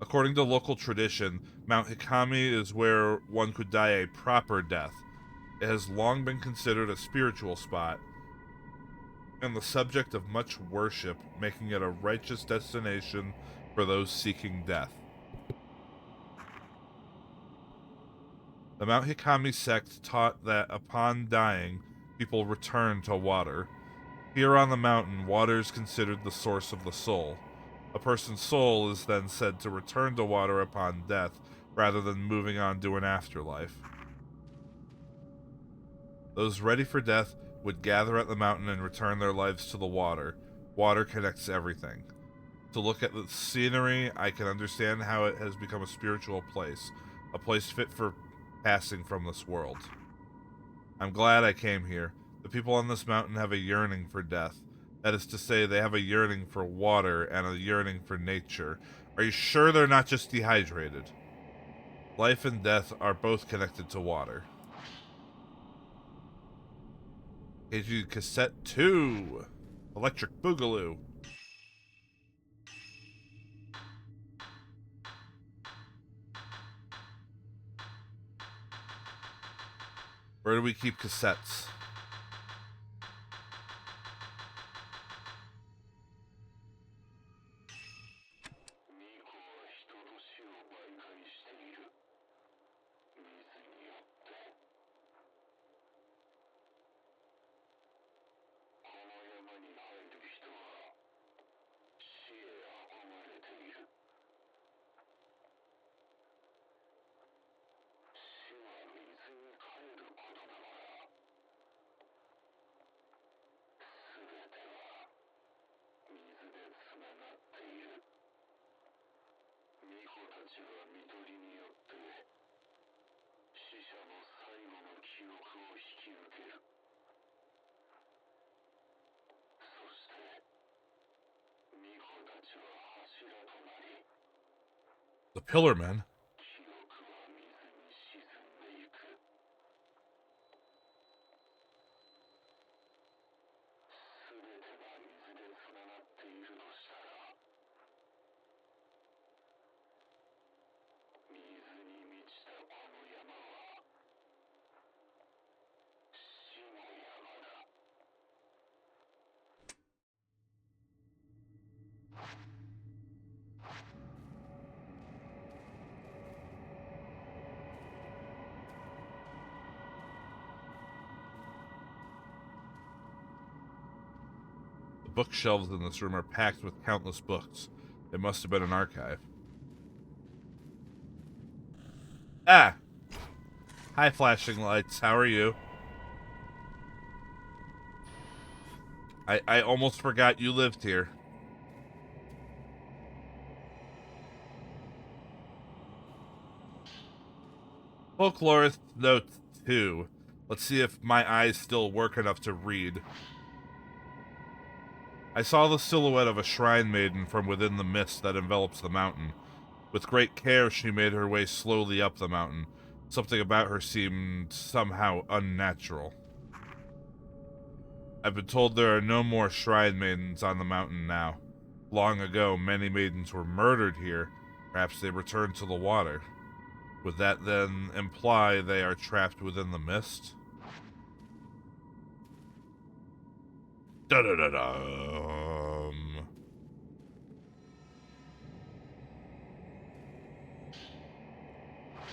According to local tradition, Mount Hikami is where one could die a proper death. It has long been considered a spiritual spot, and the subject of much worship, making it a righteous destination for those seeking death. The Mount Hikami sect taught that upon dying, people return to water. Here on the mountain, water is considered the source of the soul. A person's soul is then said to return to water upon death, rather than moving on to an afterlife. Those ready for death would gather at the mountain and return their lives to the water. Water connects everything. To look at the scenery, I can understand how it has become a spiritual place, a place fit for passing from this world. I'm glad I came here. The people on this mountain have a yearning for death. That is to say, they have a yearning for water and a yearning for nature. Are you sure they're not just dehydrated? Life and death are both connected to water. KG Cassette 2. Electric Boogaloo. Where do we keep cassettes? The Pillar Men. bookshelves in this room are packed with countless books. It must have been an archive. Ah! Hi, flashing lights. How are you? I almost forgot you lived here. Folklorist note 2. Let's see if my eyes still work enough to read. I saw the silhouette of a shrine maiden from within the mist that envelops the mountain. With great care, she made her way slowly up the mountain. Something about her seemed somehow unnatural. I've been told there are no more shrine maidens on the mountain now. Long ago, many maidens were murdered here. Perhaps they returned to the water. Would that then imply they are trapped within the mist? Da-da-da-dum.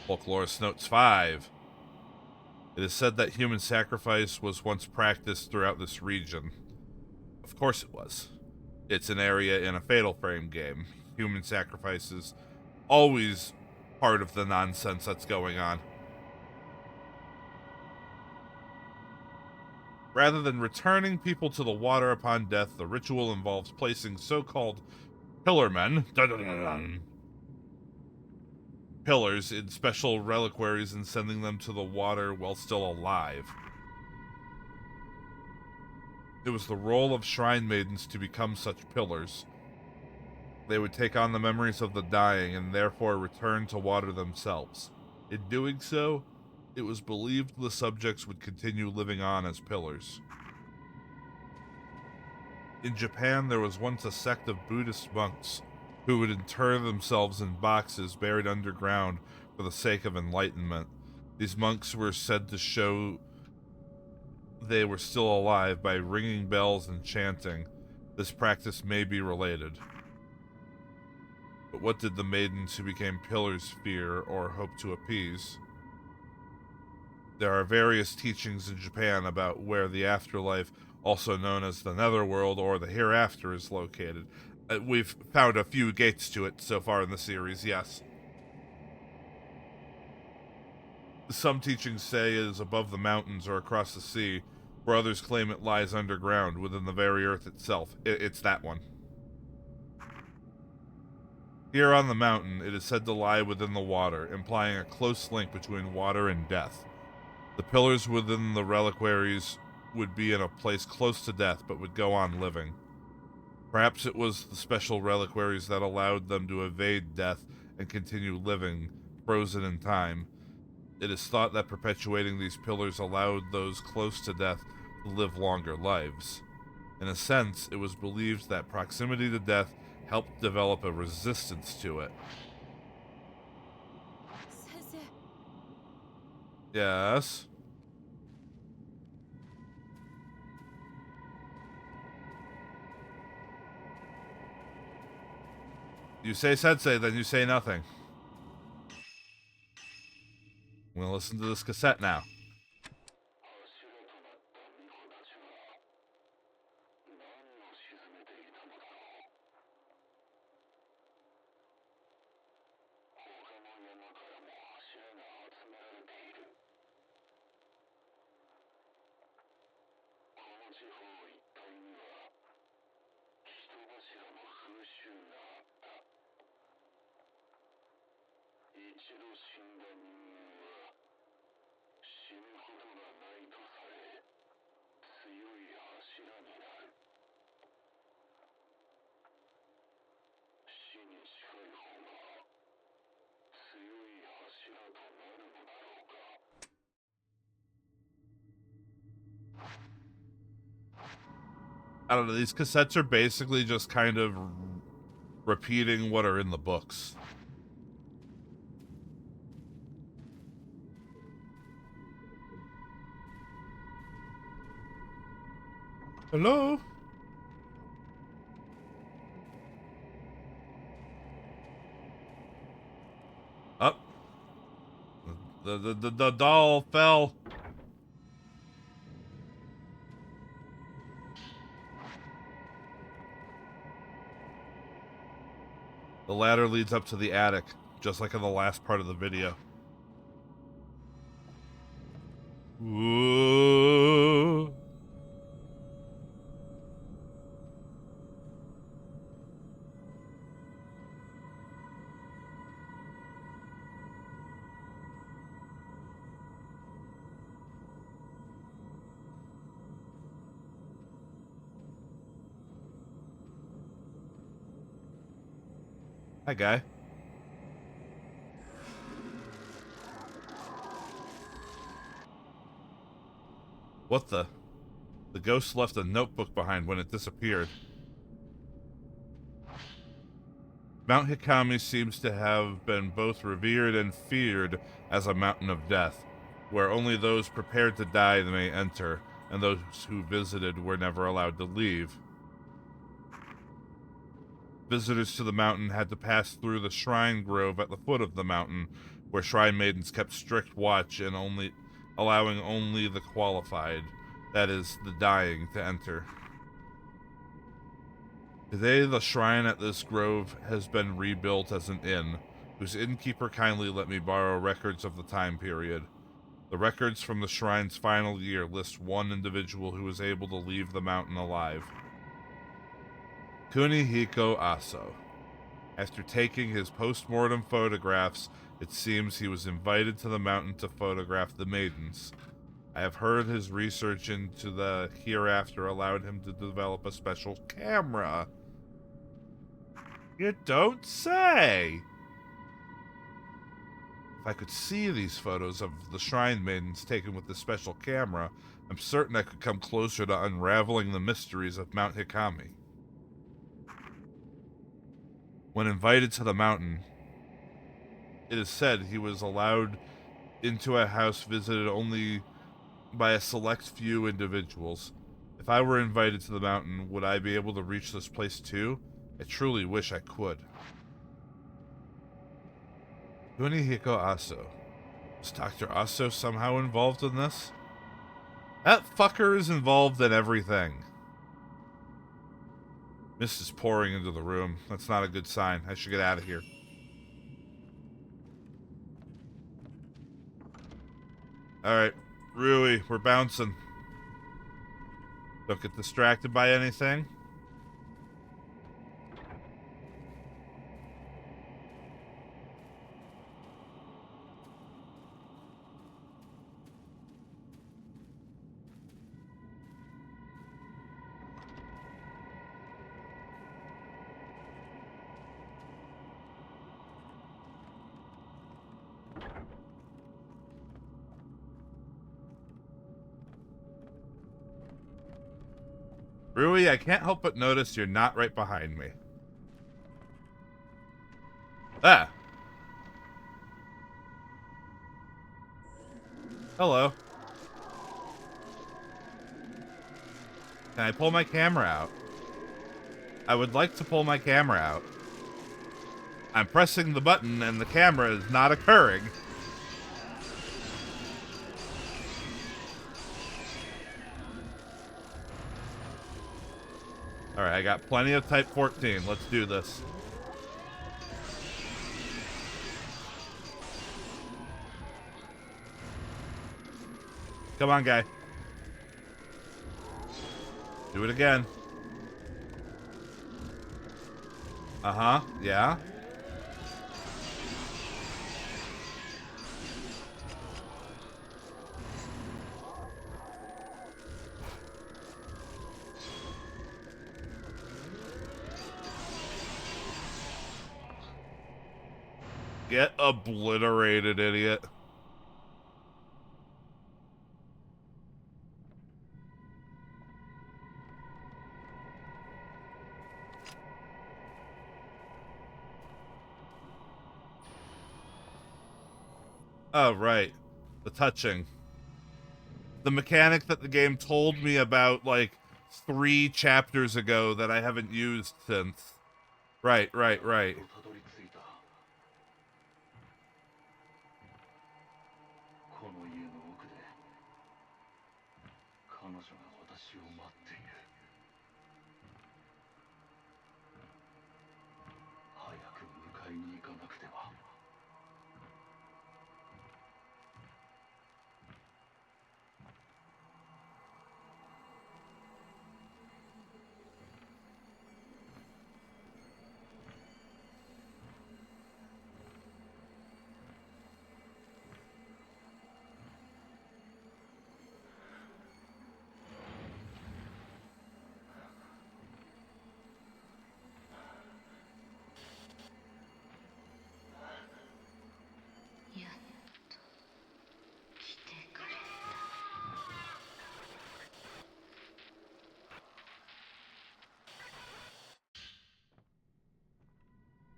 Folklorist Notes 5. It is said that human sacrifice was once practiced throughout this region. Of course it was. It's an area in a Fatal Frame game. Human sacrifice is always part of the nonsense that's going on. Rather than returning people to the water upon death, the ritual involves placing so-called pillarmen, pillars in special reliquaries and sending them to the water while still alive. It was the role of shrine maidens to become such pillars. They would take on the memories of the dying and therefore return to water themselves. In doing so, it was believed the subjects would continue living on as pillars. In Japan, there was once a sect of Buddhist monks who would inter themselves in boxes buried underground for the sake of enlightenment. These monks were said to show they were still alive by ringing bells and chanting. This practice may be related. But what did the maidens who became pillars fear or hope to appease? There are various teachings in Japan about where the afterlife, also known as the netherworld or the hereafter, is located. We've found a few gates to it so far in the series, yes. Some teachings say it is above the mountains or across the sea, where others claim it lies underground within the very earth itself. It's that one. Here on the mountain, it is said to lie within the water, implying a close link between water and death. The pillars within the reliquaries would be in a place close to death, but would go on living. Perhaps it was the special reliquaries that allowed them to evade death and continue living, frozen in time. It is thought that perpetuating these pillars allowed those close to death to live longer lives. In a sense, it was believed that proximity to death helped develop a resistance to it. Yes? You say sensei, then you say nothing. I'm gonna listen to this cassette now. I don't know, these cassettes are basically just kind of repeating what are in the books. Hello? Up. The doll fell. The ladder leads up to the attic, just like in the last part of the video. Ooh. Hi, guy. What the? The ghost left a notebook behind when it disappeared. Mount Hikami seems to have been both revered and feared as a mountain of death, where only those prepared to die may enter, and those who visited were never allowed to leave. Visitors to the mountain had to pass through the shrine grove at the foot of the mountain, where shrine maidens kept strict watch and allowing only the qualified, that is, the dying, to enter. Today, the shrine at this grove has been rebuilt as an inn, whose innkeeper kindly let me borrow records of the time period. The records from the shrine's final year list one individual who was able to leave the mountain alive. Kunihiko Aso. After taking his post-mortem photographs, it seems he was invited to the mountain to photograph the maidens. I have heard his research into the hereafter allowed him to develop a special camera. You don't say! If I could see these photos of the shrine maidens taken with this special camera, I'm certain I could come closer to unraveling the mysteries of Mount Hikami. When invited to the mountain, it is said he was allowed into a house visited only by a select few individuals. If I were invited to the mountain, would I be able to reach this place too? I truly wish I could. Kunihiko Aso. Is Dr. Aso somehow involved in this? That fucker is involved in everything. Mist is pouring into the room. That's not a good sign. I should get out of here. Alright, Rui, we're bouncing. Don't get distracted by anything. Rui, I can't help but notice you're not right behind me. Ah! Hello. Can I pull my camera out? I would like to pull my camera out. I'm pressing the button and the camera is not occurring. Alright, I got plenty of type 14. Let's do this. Come on, guy. Do it again. Uh-huh, yeah. Get obliterated, idiot. Oh, right. The touching. The mechanic that the game told me about, like, 3 chapters ago that I haven't used since. Right.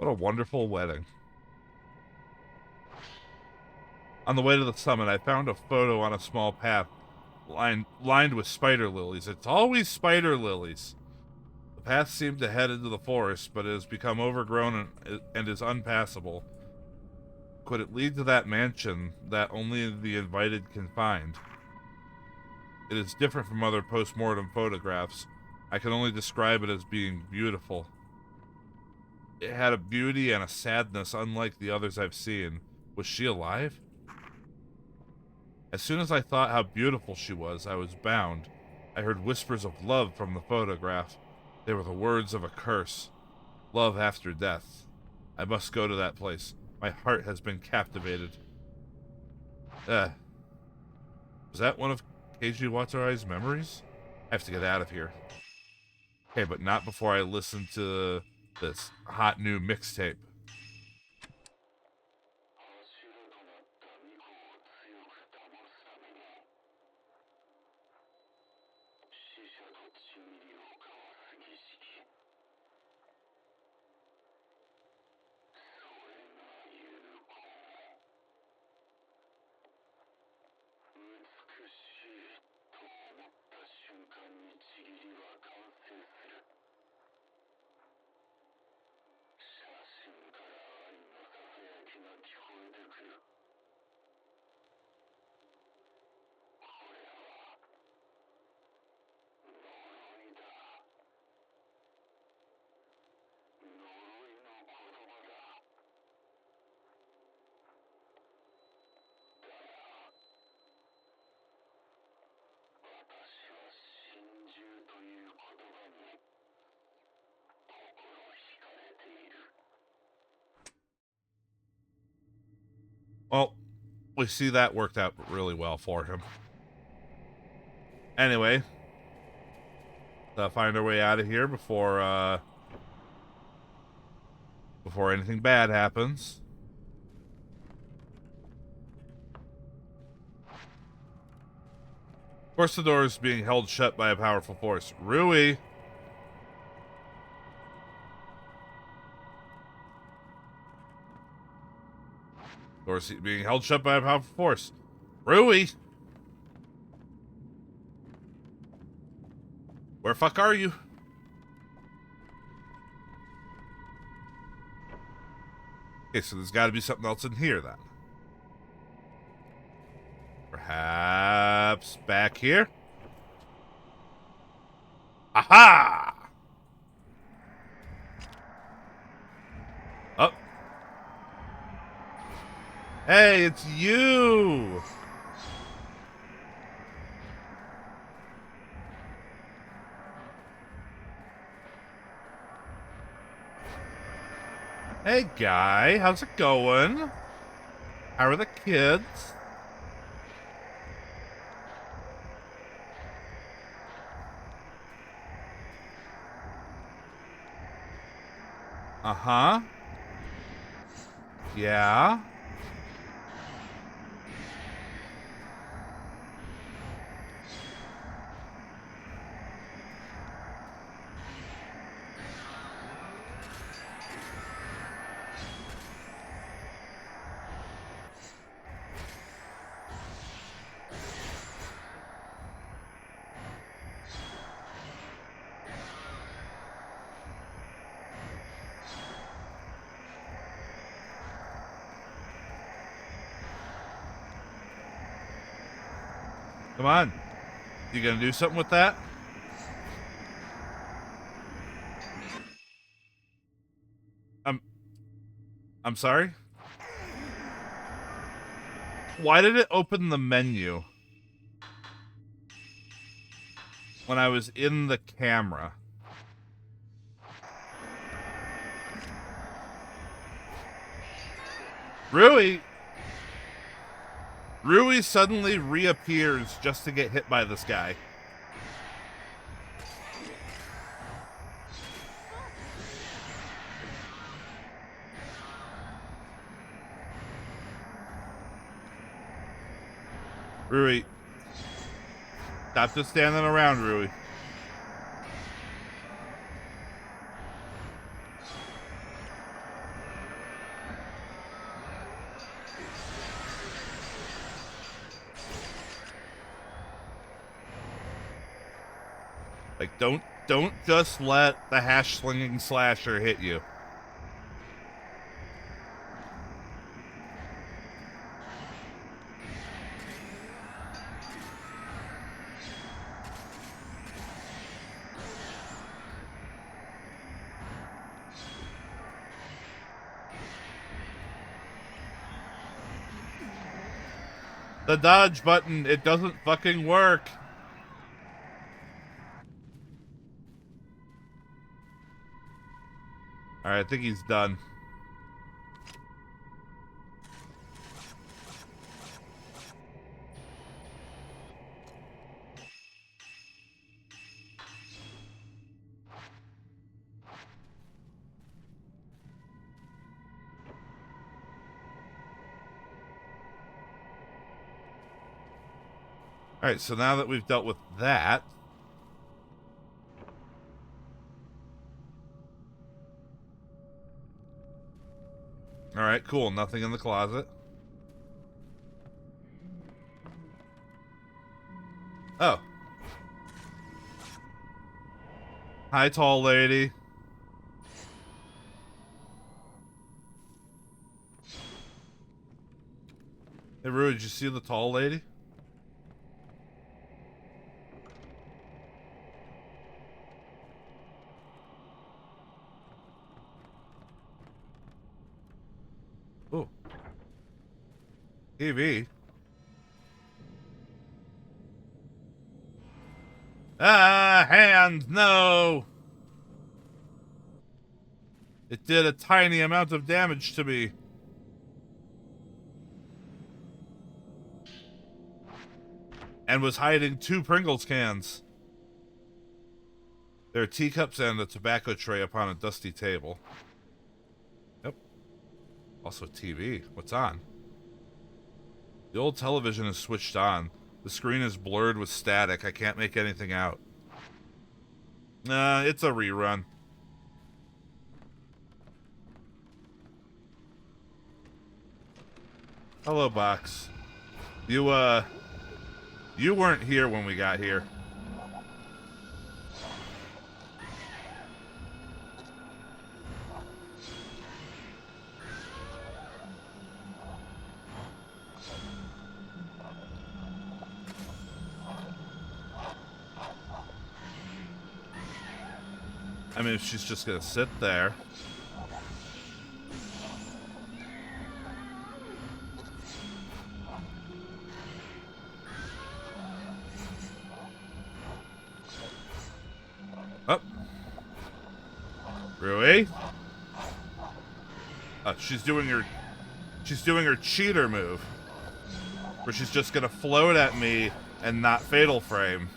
What a wonderful wedding. On the way to the summit, I found a photo on a small path lined with spider lilies. It's always spider lilies. The path seemed to head into the forest, but it has become overgrown and is unpassable. Could it lead to that mansion that only the invited can find? It is different from other post-mortem photographs. I can only describe it as being beautiful. It had a beauty and a sadness unlike the others I've seen. Was she alive? As soon as I thought how beautiful she was, I was bound. I heard whispers of love from the photograph. They were the words of a curse. Love after death. I must go to that place. My heart has been captivated. Was that one of Keiji Watarai's memories? I have to get out of here. Okay, but not before I listen to this hot new mixtape. Well, we see that worked out really well for him. Anyway, find our way out of here before anything bad happens. Of course, the door is being held shut by a powerful force. Rui! Doors being held shut by a powerful force. Rui! Where the fuck are you? Okay, so there's got to be something else in here then. Perhaps back here? Aha! Oh. Hey, it's you! Hey, guy. How's it going? How are the kids? Uh-huh. Yeah. Come on. You gonna do something with that? I'm sorry? Why did it open the menu when I was in the camera? Rui suddenly reappears just to get hit by this guy. Rui. Stop just standing around, Rui. Like, don't just let the hash slinging slasher hit you. The dodge button, it doesn't fucking work. Alright, I think he's done. Alright, so now that we've dealt with that... Alright, cool. Nothing in the closet. Oh. Hi, tall lady. Hey, Rue, did you see the tall lady? Oh. TV. Ah, hand, no! It did a tiny amount of damage to me. And was hiding 2 Pringles cans. There are teacups and a tobacco tray upon a dusty table. Yep. Also TV. What's on? The old television is switched on. The screen is blurred with static. I can't make anything out. Nah, it's a rerun. Hello, box. You weren't here when we got here. I mean, if she's just gonna sit there. Up. Rui? She's doing her cheater move. Where she's just gonna float at me and not fatal frame.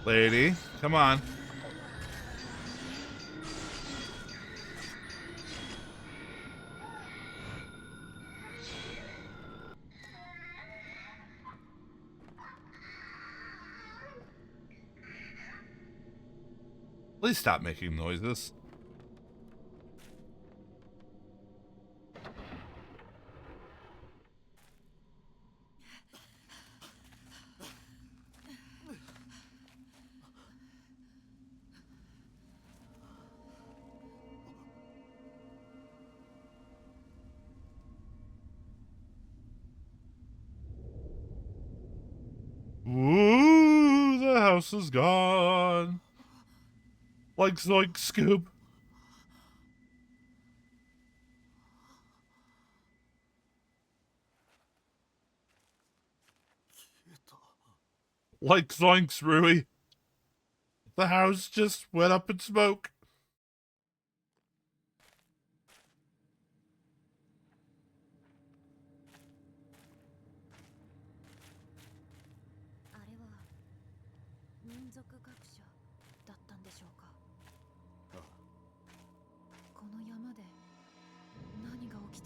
Lady, come on. Please stop making noises. Ooh, the house is gone. Like Zoink Scoop. Like Zoinks, Rui. The house just went up in smoke.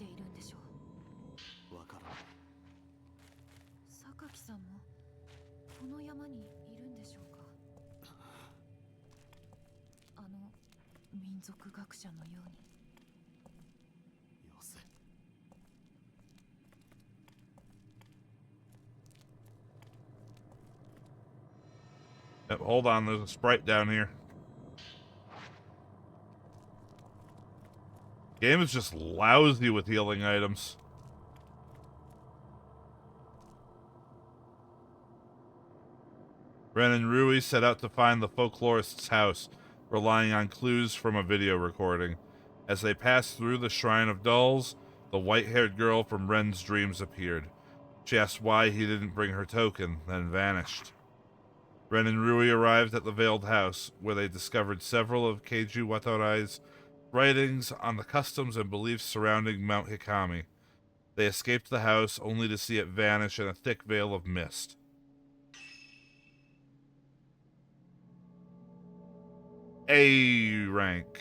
しているんでしょう。わからない。榊さんもこの山にいるんでしょうか。民族学者のように。よせ。Yep, hold on, there's a sprite down here. Game is just lousy with healing items. Ren and Rui set out to find the folklorist's house, relying on clues from a video recording. As they passed through the Shrine of Dolls, the white-haired girl from Ren's dreams appeared. She asked why he didn't bring her token, then vanished. Ren and Rui arrived at the Veiled House, where they discovered several of Keiji Watarai's writings on the customs and beliefs surrounding Mount Hikami. They escaped the house only to see it vanish in a thick veil of mist. A rank.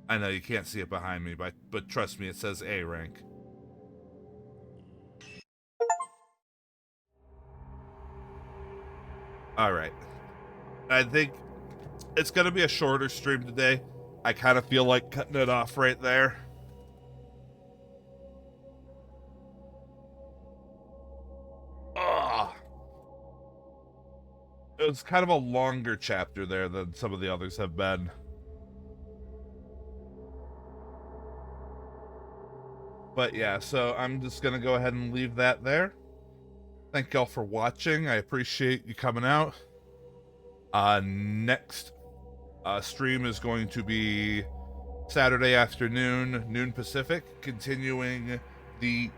I know you can't see it behind me, but trust me, it says A rank. Alright. I think it's going to be a shorter stream today. I kind of feel like cutting it off right there. Ugh. It was kind of a longer chapter there than some of the others have been. But yeah, so I'm just going to go ahead and leave that there. Thank y'all for watching. I appreciate you coming out. Next stream is going to be Saturday afternoon, noon Pacific, continuing the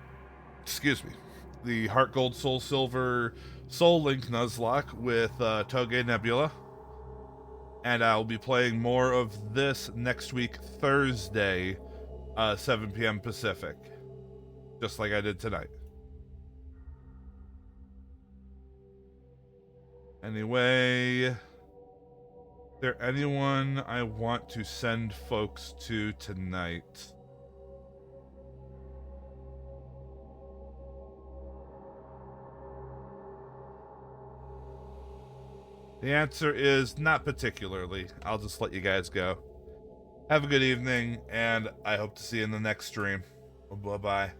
Heart Gold Soul Silver Soul Link Nuzlocke with Toge Nebula. And I'll be playing more of this next week, Thursday, 7 p.m. Pacific. Just like I did tonight. Anyway, is there anyone I want to send folks to tonight? The answer is not particularly. I'll just let you guys go. Have a good evening, and I hope to see you in the next stream. Bye-bye.